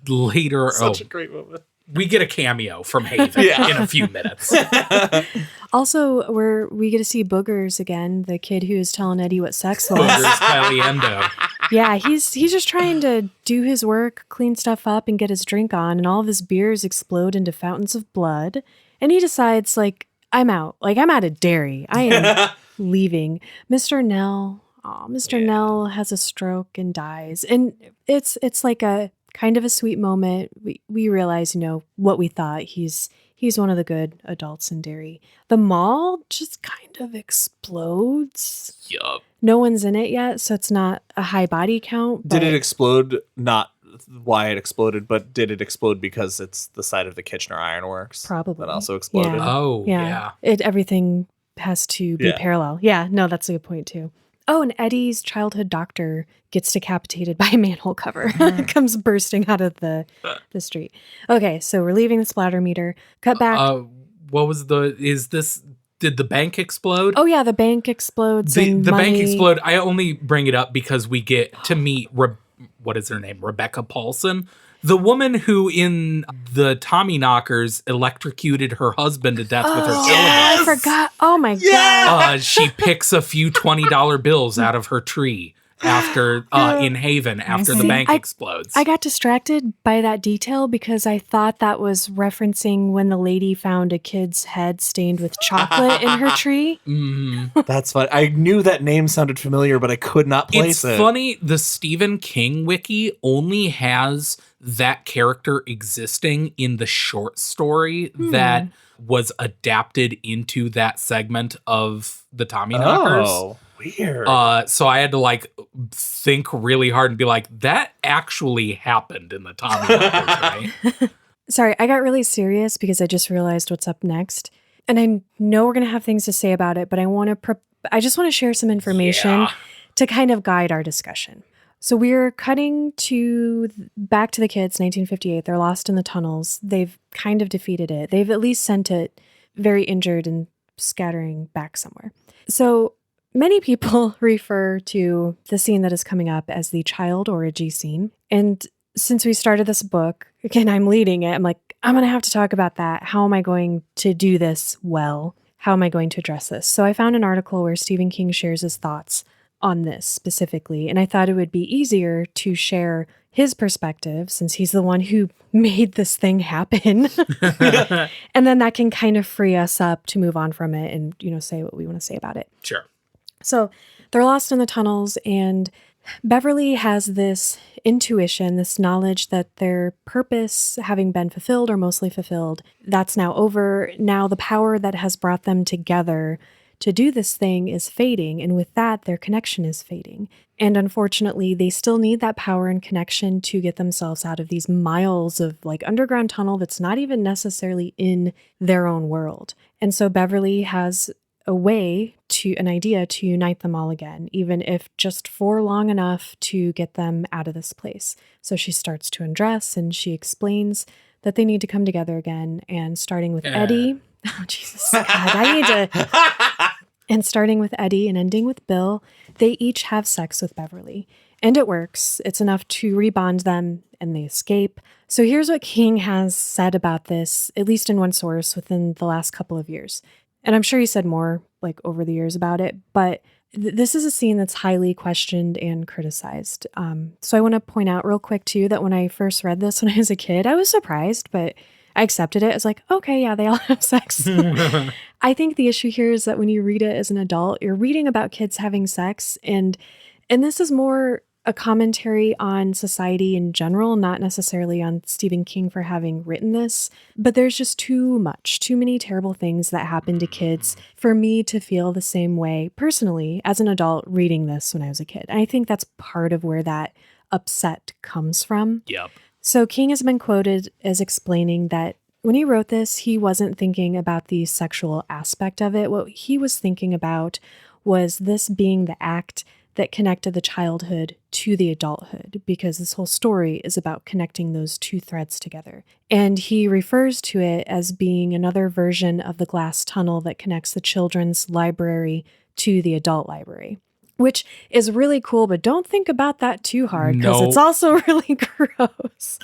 later, Such a great moment. we get a cameo from Haven in a few minutes. Also, we get to see Boogers again, the kid who is telling Eddie what sex was. Boogers Caliendo. Yeah, he's just trying to do his work, clean stuff up, and get his drink on, and all of his beers explode into fountains of blood. And he decides, I'm out. I'm out of Derry. I am leaving. Mr. Nell has a stroke and dies. And it's like a kind of a sweet moment. We realize, what we thought. He's one of the good adults in Derry. The mall just kind of explodes. Yup. No one's in it yet, so it's not a high body count. Did it explode? Not why it exploded, but did it explode because it's the site of the Kitchener Ironworks? Probably. That also exploded. Yeah. Oh, yeah. Everything has to be parallel. Yeah, no, that's a good point too. Oh, and Eddie's childhood doctor gets decapitated by a manhole cover. Comes bursting out of the street. Okay, so we're leaving the splatter meter. Cut back. Did the bank explode? Oh yeah, the bank explodes The and bank money. explode. I only bring it up because we get to meet what is her name? Rebecca Paulson, the woman who in the Tommy Knockers electrocuted her husband to death with her television. I forgot. Oh my Yeah! god. She picks a few $20 bills out of her tree after in Haven after the See, bank explodes. I got distracted by that detail because I thought that was referencing when the lady found a kid's head stained with chocolate in her tree. That's fun. I knew that name sounded familiar, but I could not place It's it. funny, the Stephen King wiki only has that character existing in the short story that was adapted into that segment of the Tommy Knockers. Oh, weird. So I had to think really hard and be like, that actually happened in the Tommy Knockers, right? Sorry, I got really serious because I just realized what's up next. And I know we're going to have things to say about it, but I just want to share some information to kind of guide our discussion. So we're cutting back to the kids, 1958. They're lost in the tunnels. They've kind of defeated it. They've at least sent it very injured and scattering back somewhere. So many people refer to the scene that is coming up as the child orgy scene. And since we started this book, again, I'm leading it. I'm like, I'm going to have to talk about that. How am I going to do this well? How am I going to address this? So I found an article where Stephen King shares his thoughts on this specifically. And I thought it would be easier to share his perspective since he's the one who made this thing happen. And then that can kind of free us up to move on from it and, say what we want to say about it. Sure. So they're lost in the tunnels, and Beverly has this intuition, this knowledge that their purpose having been fulfilled or mostly fulfilled, that's now over. Now the power that has brought them together to do this thing is fading, and with that, their connection is fading. And unfortunately, they still need that power and connection to get themselves out of these miles of underground tunnel that's not even necessarily in their own world. And so Beverly has an idea to unite them all again, even if just for long enough to get them out of this place. So she starts to undress and she explains that they need to come together again, and starting with Eddie. Oh, Jesus. God, I need to. And starting with Eddie and ending with Bill, they each have sex with Beverly. And it works. It's enough to rebond them and they escape. So here's what King has said about this, at least in one source within the last couple of years. And I'm sure he said more over the years about it, but this is a scene that's highly questioned and criticized. So I want to point out real quick too, that when I first read this when I was a kid, I was surprised, but I accepted it as okay, yeah, they all have sex. I think the issue here is that when you read it as an adult, you're reading about kids having sex, and this is more a commentary on society in general, not necessarily on Stephen King for having written this, but there's just too many terrible things that happen to kids for me to feel the same way personally as an adult reading this when I was a kid. And I think that's part of where that upset comes from. Yep. So King has been quoted as explaining that when he wrote this, he wasn't thinking about the sexual aspect of it. What he was thinking about was this being the act that connected the childhood to the adulthood, because this whole story is about connecting those two threads together. And he refers to it as being another version of the glass tunnel that connects the children's library to the adult library, which is really cool, but don't think about that too hard because it's also really gross.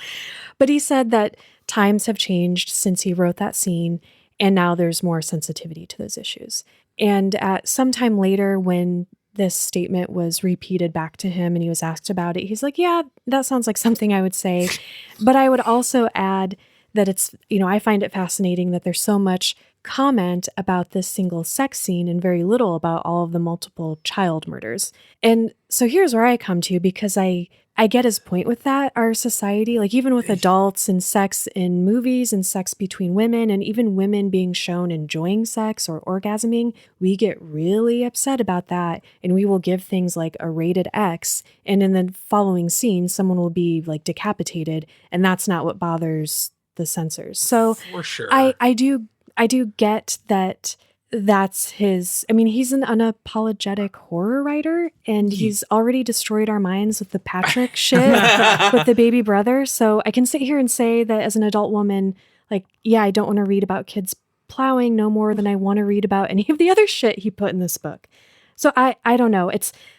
But he said that times have changed since he wrote that scene, and now there's more sensitivity to those issues. And at some time later, when this statement was repeated back to him and he was asked about it, he's like, yeah, that sounds like something I would say. But I would also add that it's, I find it fascinating that there's so much comment about this single sex scene and very little about all of the multiple child murders. And so here's where I come to, because I get his point with that. Our society, even with adults and sex in movies and sex between women and even women being shown enjoying sex or orgasming, we get really upset about that. And we will give things like a rated X. And in the following scene, someone will be decapitated. And that's not what bothers the censors. So for sure. I do get that. That's his, he's an unapologetic horror writer, and he's already destroyed our minds with the Patrick shit with the baby brother. So I can sit here and say that as an adult woman, I don't want to read about kids plowing no more than I want to read about any of the other shit he put in this book. So I don't know.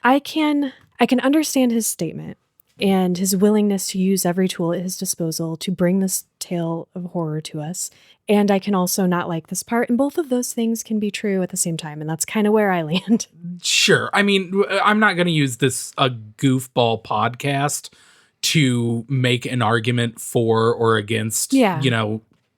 I can understand his statement and his willingness to use every tool at his disposal to bring this tale of horror to us. And I can also not like this part. And both of those things can be true at the same time. And that's kind of where I land. Sure. I mean, I'm not going to use this a goofball podcast to make an argument for or against,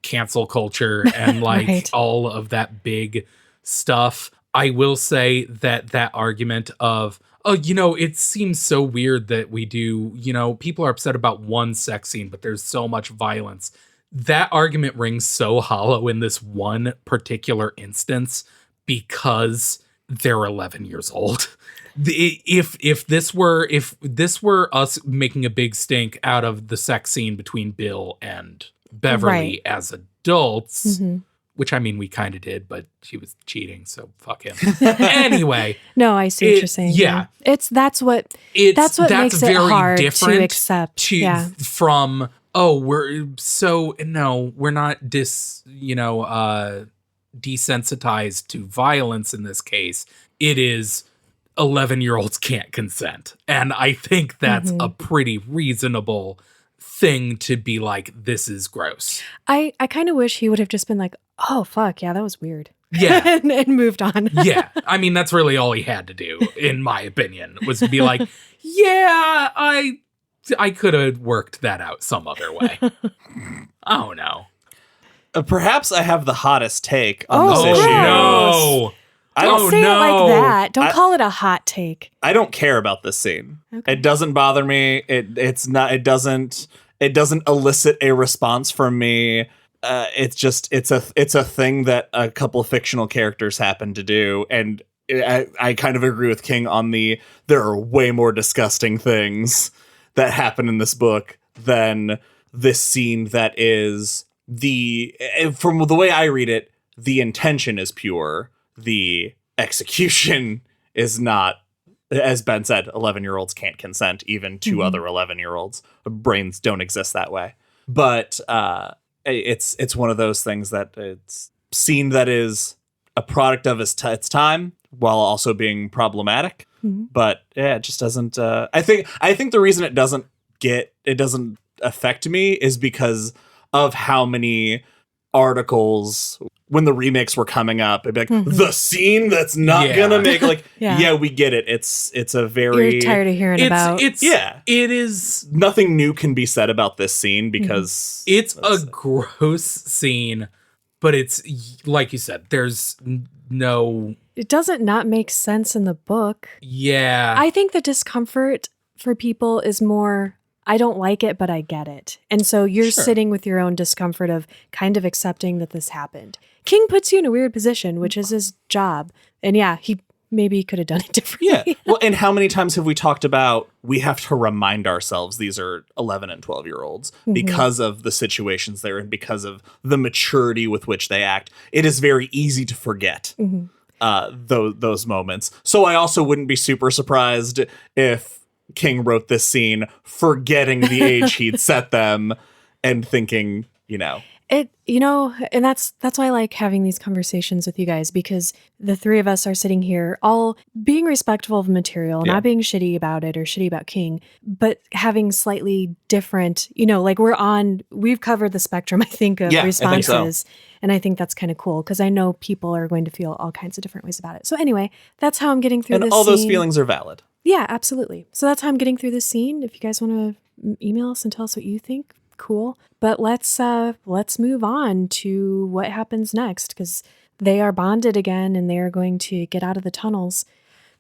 cancel culture and like Right. all of that big stuff. I will say that argument of, it seems so weird that we do, people are upset about one sex scene, but there's so much violence. That argument rings so hollow in this one particular instance because they're 11 years old. If this were us making a big stink out of the sex scene between Bill and Beverly as adults, which I mean we kind of did, but she was cheating, so fuck him. Anyway, No, I see what you're saying. Yeah. That's what makes it hard to accept. From we're not desensitized to violence in this case. It is 11-year-olds can't consent. And I think that's a pretty reasonable thing to be like, this is gross. I kind of wish he would have just been like, oh, fuck, yeah, that was weird. Yeah. and moved on. Yeah. I mean, that's really all he had to do, in my opinion, was to be like, yeah, I could have worked that out some other way. Oh, no. Perhaps I have the hottest take on this gross. issue. No. Don't say it like that. Don't call it a hot take. I don't care about this scene. Okay. It doesn't bother me. It doesn't elicit a response from me. It's a thing that a couple of fictional characters happen to do, and I kind of agree with King on there are way more disgusting things that happen in this book than this scene that is from the way I read it, the intention is pure. The execution is not, as Ben said, 11-year-olds can't consent, even to other 11-year-olds. Brains don't exist that way. But it's one of those things that it's scene that is a product of its time while also being problematic. But yeah, it just doesn't. I think the reason it doesn't affect me is because of how many articles when the remakes were coming up, it'd be like the scene that's not gonna make yeah, we get it. It's a very You're tired of hearing about. It is nothing new can be said about this scene because it's a gross scene, but it's like you said, there's no. It doesn't not make sense in the book. Yeah, I think the discomfort for people is more, I don't like it, but I get it. And so you're sitting with your own discomfort of kind of accepting that this happened. King puts you in a weird position, which is his job. And yeah, he maybe could have done it differently. Yeah. Well, and how many times have we talked about we have to remind ourselves these are 11 and 12-year-olds because of the situations they're in, because of the maturity with which they act. It is very easy to forget those moments. So I also wouldn't be super surprised if King wrote this scene forgetting the age he'd set them and thinking, and that's why I like having these conversations with you guys, because the three of us are sitting here all being respectful of material, not being shitty about it or shitty about King, but having slightly different, we've covered the spectrum, I think, of responses. I think so. And I think that's kind of cool because I know people are going to feel all kinds of different ways about it. So anyway, that's how I'm getting through this. And all those scene. feelings are valid. Yeah, absolutely. So that's how I'm getting through this scene. If you guys want to email us and tell us what you think, cool. But let's move on to what happens next, because they are bonded again and they are going to get out of the tunnels.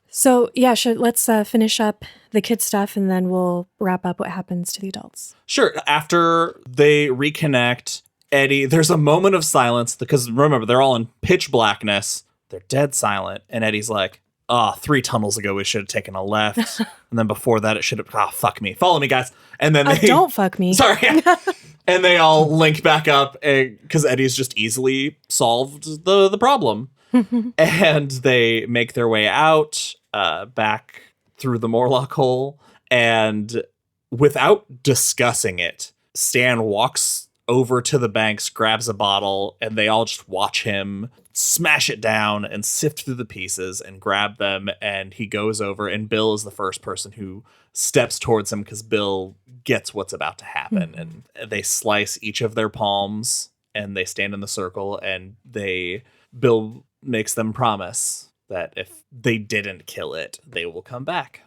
So yeah, let's finish up the kid stuff and then we'll wrap up what happens to the adults. Sure. After they reconnect, Eddie, there's a moment of silence because remember, they're all in pitch blackness. They're dead silent. And Eddie's like, 3 tunnels ago, we should have taken a left. And then before that, it should have, fuck me. Follow me, guys. And then they don't fuck me. Sorry. And they all link back up because Eddie's just easily solved the problem. And they make their way out back through the Morlock hole. And without discussing it, Stan walks over to the banks, grabs a bottle, and they all just watch him smash it down and sift through the pieces and grab them. And he goes over, and Bill is the first person who steps towards him because Bill gets what's about to happen. And they slice each of their palms and they stand in the circle, and Bill makes them promise that if they didn't kill it, they will come back.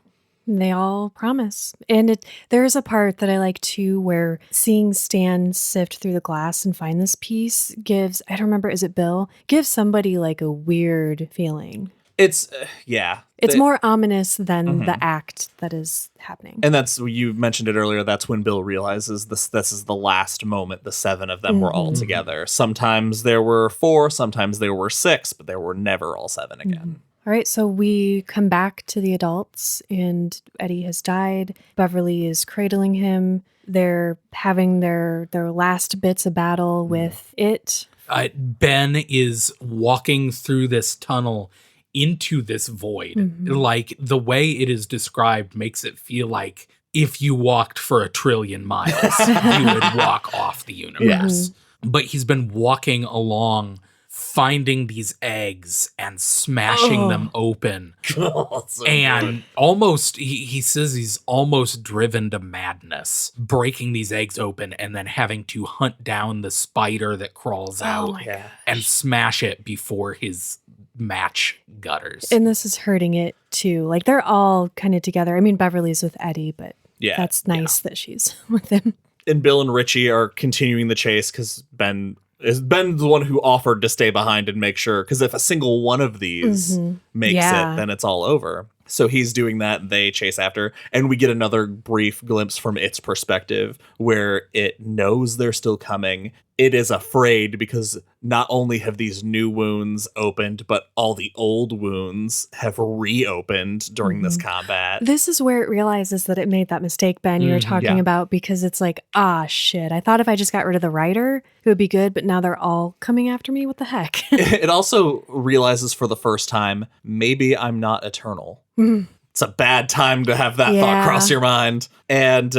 They all promise. And there's a part that I like too where seeing Stan sift through the glass and find this piece gives, I don't remember, is it Bill? Gives somebody like a weird feeling. It's, yeah. It's more ominous than the act that is happening. And you mentioned it earlier, that's when Bill realizes this is the last moment the 7 of them were all together. Sometimes there were 4, sometimes there were 6, but there were never all 7 again. All right, so we come back to the adults, and Eddie has died. Beverly is cradling him. They're having their last bits of battle with it. Ben is walking through this tunnel into this void. Like, the way it is described makes it feel like if you walked for 1 trillion miles, you would walk off the universe. But he's been walking along, finding these eggs and smashing them open. And almost, he says he's almost driven to madness, breaking these eggs open and then having to hunt down the spider that crawls out and smash it before his match gutters. And this is hurting it too. Like, they're all kind of together. I mean, Beverly's with Eddie, but that's nice that she's with him. And Bill and Richie are continuing the chase because Ben's the one who offered to stay behind and make sure, because if a single one of these makes it, then it's all over. So he's doing that. They chase after, and we get another brief glimpse from its perspective where it knows they're still coming. It is afraid because not only have these new wounds opened, but all the old wounds have reopened during this combat. This is where it realizes that it made that mistake, Ben, you were talking about, because it's like, shit. I thought if I just got rid of the writer, it would be good, but now they're all coming after me. What the heck? It also realizes for the first time, maybe I'm not eternal. It's a bad time to have that thought cross your mind. And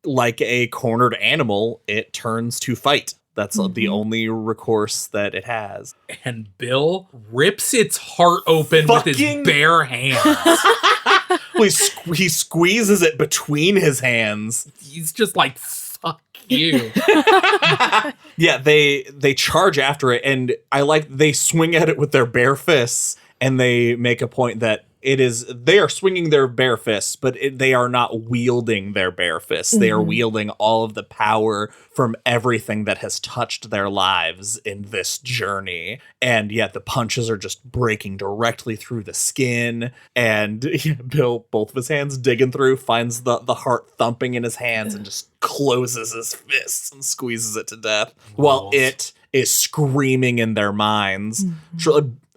like a cornered animal, it turns to fight. That's the only recourse that it has. And Bill rips its heart open with his bare hands. Well, he squeezes it between his hands. He's just like, fuck you. Yeah, they charge after it, and they swing at it with their bare fists, and they make a point that they are swinging their bare fists, but they are not wielding their bare fists. They are wielding all of the power from everything that has touched their lives in this journey. And yet the punches are just breaking directly through the skin. And Bill, both of his hands digging through, finds the heart thumping in his hands and just closes his fists and squeezes it to death while it is screaming in their minds.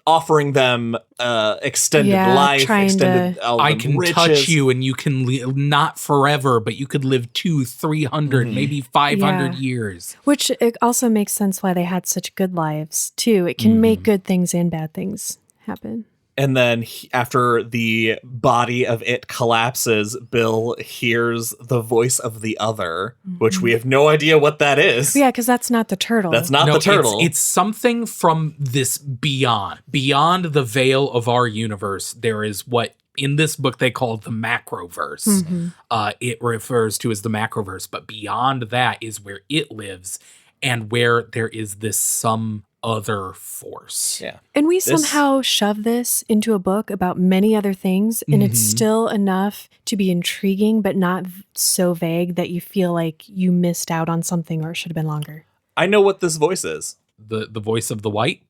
Offering them extended life, I can riches. touch you and you can live, not forever, but you could live 200, 300, maybe 500 years. Which it also makes sense why they had such good lives, too. It can make good things and bad things happen. And then after the body of it collapses, Bill hears the voice of the other, which we have no idea what that is. Yeah, because that's not the turtle. That's not the turtle. It's something from this beyond the veil of our universe. There is what in this book they call the macroverse. It refers to as the macroverse, but beyond that is where it lives and where there is this some other force. Yeah. And we somehow shove this into a book about many other things, and it's still enough to be intriguing, but not so vague that you feel like you missed out on something or it should have been longer. I know what this voice is. The voice of the white?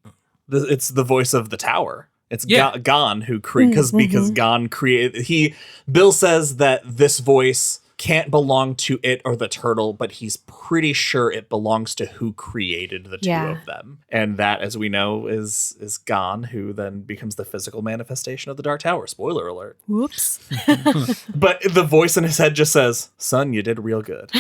It's the voice of the tower. It's Gon who created, because Gon created, Bill says that this voice can't belong to it or the turtle, but he's pretty sure it belongs to who created the two of them. And that, as we know, is Gon, who then becomes the physical manifestation of the Dark Tower. Spoiler alert. Whoops. But the voice in his head just says, "Son, you did real good."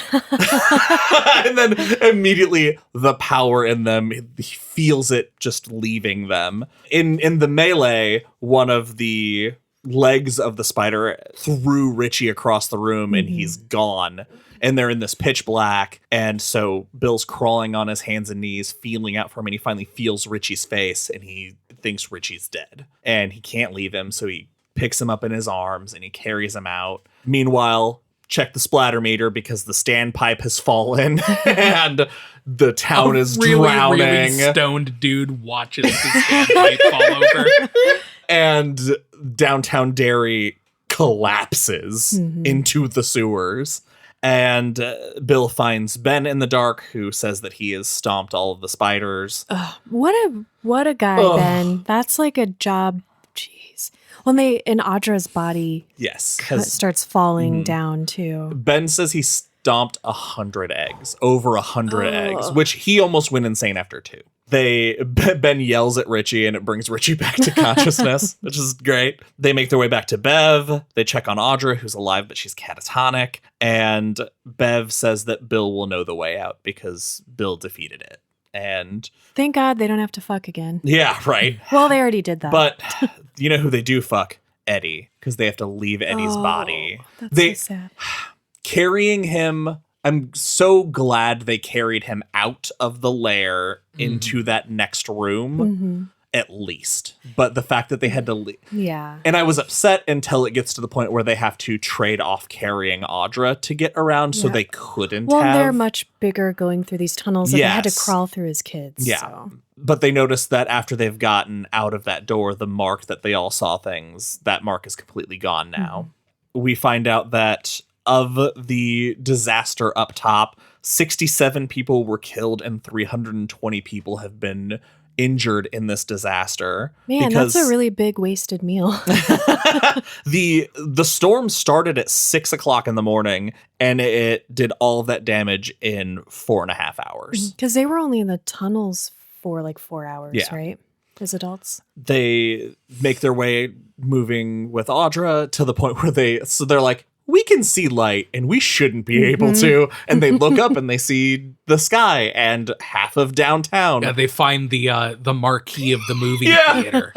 And then immediately the power in them, he feels it just leaving them. In the melee, one of the legs of the spider threw Richie across the room and he's gone. and they're in this pitch black. And so Bill's crawling on his hands and knees, feeling out for him, and he finally feels Richie's face, and he thinks Richie's dead. And he can't leave him, so he picks him up in his arms, and he carries him out. Meanwhile, check the splatter meter because the standpipe has fallen, and the town is drowning. Really stoned dude watches the standpipe fall over. And downtown Derry collapses into the sewers. And Bill finds Ben in the dark, who says that he has stomped all of the spiders. What a guy, Ben. That's like a job. Jeez. When in Audra's body starts falling down too. Ben says he stomped 100 eggs, over 100 eggs, which he almost went insane after 2. Ben yells at Richie, and it brings Richie back to consciousness, which is great. They make their way back to Bev. They check on Audra, who's alive, but she's catatonic. And Bev says that Bill will know the way out because Bill defeated it. And thank God they don't have to fuck again. yeah, right. Well, they already did that. But you know who they do fuck? Eddie, because they have to leave Eddie's body. That's so sad. Carrying him, I'm so glad they carried him out of the lair into that next room, at least. But the fact that they had to leave. Yeah. And I was upset until it gets to the point where they have to trade off carrying Audra to get around, so they couldn't have. Well, they're much bigger going through these tunnels, and they had to crawl through his kids. Yeah. So. But they noticed that after they've gotten out of that door, the mark that they all saw things, that mark is completely gone now. We find out that of the disaster up top, 67 people were killed and 320 people have been injured in this disaster. Man, that's a really big wasted meal. The storm started at 6 o'clock in the morning, and it did all of that damage in 4.5 hours. Because they were only in the tunnels for like 4 hours, right? As adults. They make their way moving with Audra to the point where they're like, we can see light and we shouldn't be able to. And they look up and they see the sky and half of downtown. Yeah, they find the marquee of the movie theater.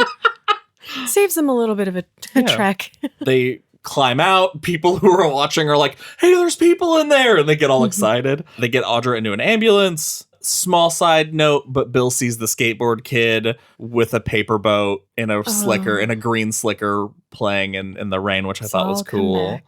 Saves them a little bit of a trek. They climb out. People who are watching are like, hey, there's people in there. And they get all excited. They get Audra into an ambulance. Small side note, but Bill sees the skateboard kid with a paper boat in a slicker, in a green slicker, playing in the rain, which I thought was cool.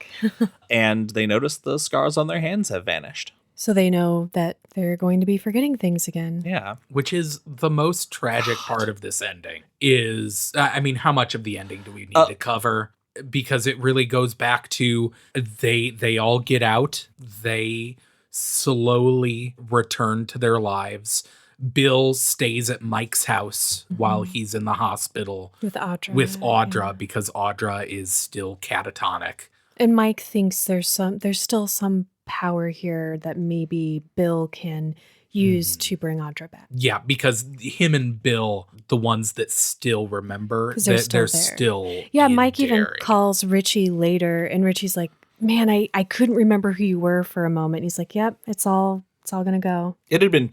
And they notice the scars on their hands have vanished. So they know that they're going to be forgetting things again. Yeah. Which is the most tragic part of this ending is, how much of the ending do we need to cover? Because it really goes back to they all get out. They slowly return to their lives. Bill stays at Mike's house while he's in the hospital with Audra, because Audra is still catatonic. And Mike thinks there's still some power here that maybe Bill can use to bring Audra back. Yeah, because him and Bill, the ones that still remember, they're still yeah, Mike Derry. even calls Richie later, and Richie's like, man, I couldn't remember who you were for a moment. And he's like, yep, it's all gonna go. It had been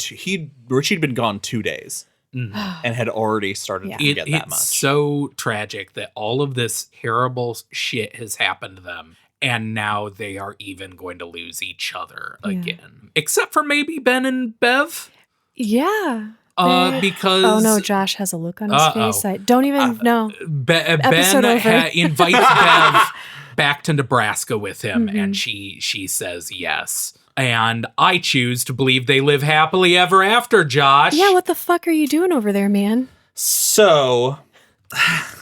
Richie had been gone 2 days and had already started to forget that much. It's so tragic that all of this terrible shit has happened to them, and now they are even going to lose each other again. Except for maybe Ben and Bev. Yeah. Because oh no, Josh has a look on his face. I don't even know. Ben invites Bev back to Nebraska with him, and she says yes. And I choose to believe they live happily ever after, Josh. Yeah, what the fuck are you doing over there, man? So,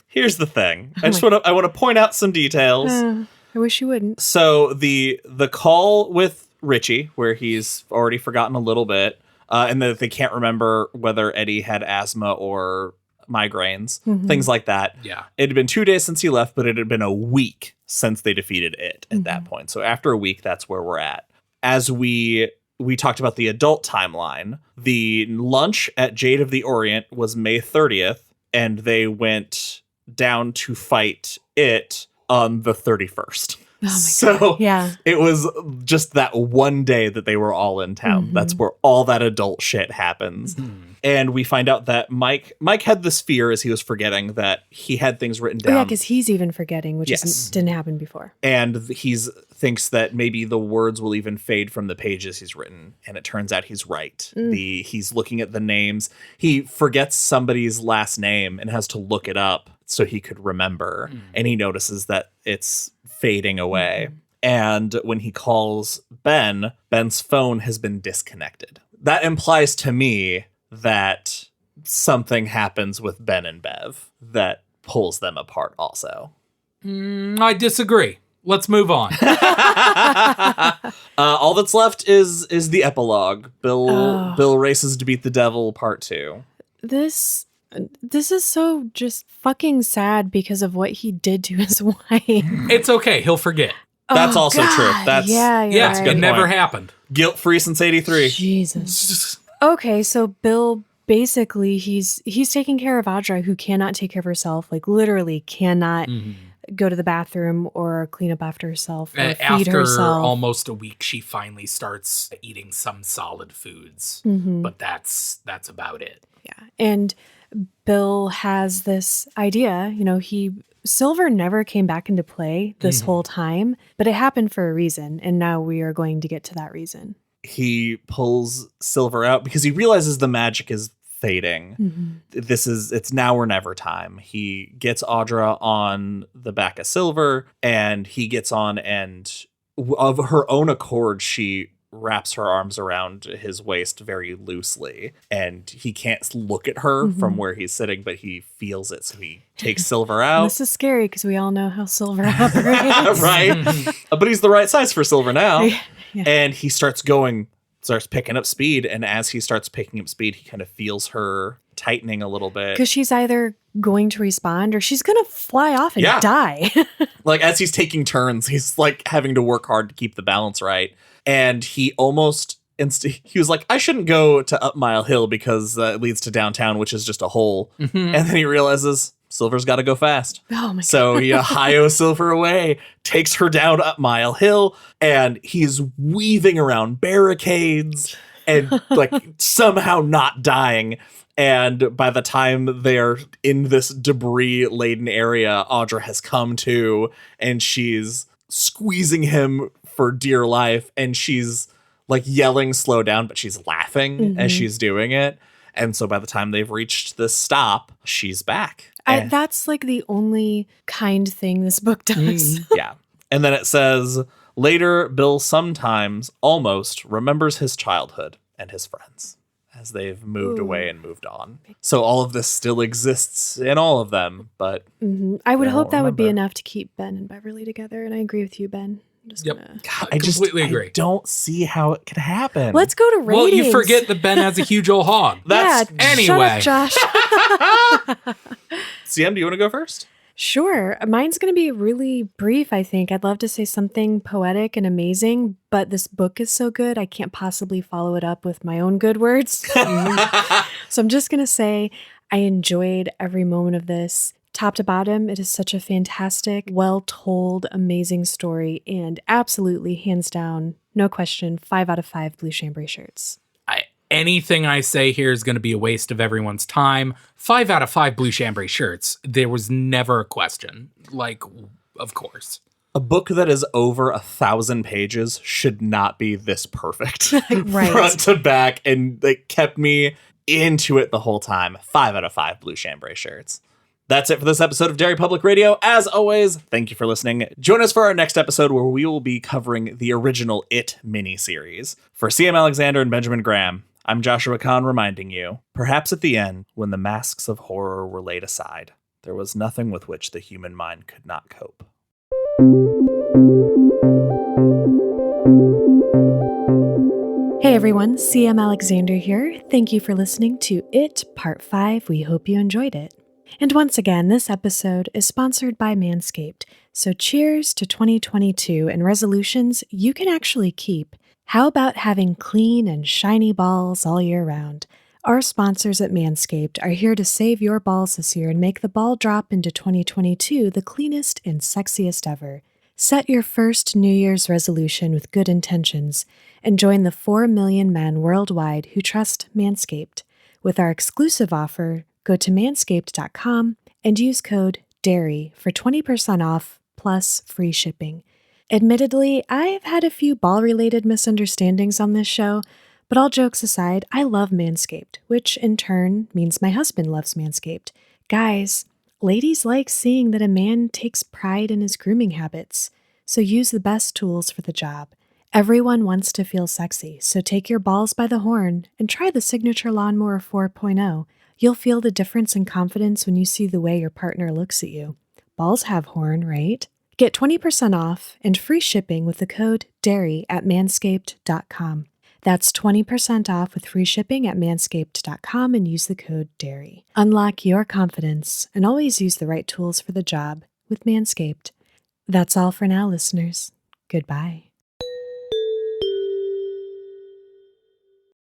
here's the thing. I want to point out some details. I wish you wouldn't. So the call with Richie, where he's already forgotten a little bit, and that they can't remember whether Eddie had asthma or migraines, things like that. Yeah. It had been 2 days since he left, but it had been a week since they defeated it at that point. So after a week, that's where we're at. As we talked about the adult timeline, the lunch at Jade of the Orient was May 30th, and they went down to fight it on the 31st. Oh my So God. Yeah. it was just that one day that they were all in town. That's where all that adult shit happens. And we find out that Mike had this fear as he was forgetting that he had things written Oh, down. yeah, because he's even forgetting, which Yes. didn't happen before. And thinks that maybe the words will even fade from the pages he's written. And it turns out he's right. He's looking at the names. He forgets somebody's last name and has to look it up so he could remember. And he notices that it's fading away. And when he calls Ben's phone has been disconnected. That implies to me that something happens with Ben and Bev that pulls them apart also. I disagree. Let's move on. All that's left is the epilogue. Bill races to beat the devil, part 2. This is so just fucking sad because of what he did to his wife. It's okay. He'll forget. That's also God. true. That's yeah, Yeah, right. it never point. happened. Guilt-free since 83. Jesus. Okay, so Bill basically he's taking care of Audra, who cannot take care of herself, like literally cannot go to the bathroom or clean up after herself or feed After herself. almost a week, she finally starts eating some solid foods, Mm-hmm. but that's about it. Yeah. And Bill has this idea, Silver never came back into play this whole time, but it happened for a reason. And now we are going to get to that reason. He pulls Silver out because he realizes the magic is fading. It's now or never time. He gets Audra on the back of Silver, and he gets on, and of her own accord, she wraps her arms around his waist very loosely, and he can't look at her from where he's sitting, but he feels it. So he takes Silver out. This is scary because we all know how Silver operates. Right? But he's the right size for Silver now. Yeah. And he starts picking up speed. And as he starts picking up speed, he kind of feels her tightening a little bit. Because she's either going to respond or she's going to fly off and die. Like as he's taking turns, he's like having to work hard to keep the balance right. And he almost he was like, I shouldn't go to Up Mile Hill because it leads to downtown, which is just a hole. And then he realizes Silver's got to go fast. Oh my So he hi-yo Silver away, takes her down Up Mile Hill, and he's weaving around barricades and like somehow not dying. And by the time they're in this debris-laden area, Audra has come to, and she's squeezing him for dear life, and she's like yelling slow down, but she's laughing as she's doing it. And so by the time they've reached this stop, she's back. That's like the only kind thing this book does. Yeah. And then it says, later, Bill sometimes almost remembers his childhood and his friends as they've moved away and moved on. So all of this still exists in all of them, but I would They hope won't that would be remember. enough to keep Ben and Beverly together. And I agree with you, Ben. I'm just Yep. gonna... I completely agree. I don't see how it could happen. Let's go to ratings. Well, you forget that Ben has a huge old hog. That's- Anyway. Shut up, Josh. CM, do you want to go first? Sure. Mine's going to be really brief, I think. I'd love to say something poetic and amazing, but this book is so good, I can't possibly follow it up with my own good words. So I'm just going to say I enjoyed every moment of this. Top to bottom, it is such a fantastic, well-told, amazing story, and absolutely, hands down, no question, 5 out of 5 blue chambray shirts. Anything I say here is going to be a waste of everyone's time. 5 out of 5 blue chambray shirts. There was never a question. Like, of course. A book that is over 1,000 pages should not be this perfect. Right. Front to back, and it kept me into it the whole time. 5 out of 5 blue chambray shirts. That's it for this episode of Derry Public Radio. As always, thank you for listening. Join us for our next episode where we will be covering the original It miniseries. For CM Alexander and Benjamin Graham, I'm Joshua Kahn reminding you, perhaps at the end, when the masks of horror were laid aside, there was nothing with which the human mind could not cope. Hey everyone, CM Alexander here. Thank you for listening to It Part 5. We hope you enjoyed it. And once again, this episode is sponsored by Manscaped. So cheers to 2022 and resolutions you can actually keep. How about having clean and shiny balls all year round? Our sponsors at Manscaped are here to save your balls this year and make the ball drop into 2022 the cleanest and sexiest ever. Set your first New Year's resolution with good intentions and join the 4 million men worldwide who trust Manscaped. With our exclusive offer, go to manscaped.com and use code DERRY for 20% off plus free shipping. Admittedly, I've had a few ball-related misunderstandings on this show, but all jokes aside, I love Manscaped, which in turn means my husband loves Manscaped. Guys, ladies like seeing that a man takes pride in his grooming habits, so use the best tools for the job. Everyone wants to feel sexy, so take your balls by the horn and try the Signature Lawnmower 4.0. You'll feel the difference in confidence when you see the way your partner looks at you. Balls have horn, right? Get 20% off and free shipping with the code DERRY at manscaped.com. That's 20% off with free shipping at manscaped.com and use the code DERRY. Unlock your confidence and always use the right tools for the job with Manscaped. That's all for now, listeners. Goodbye.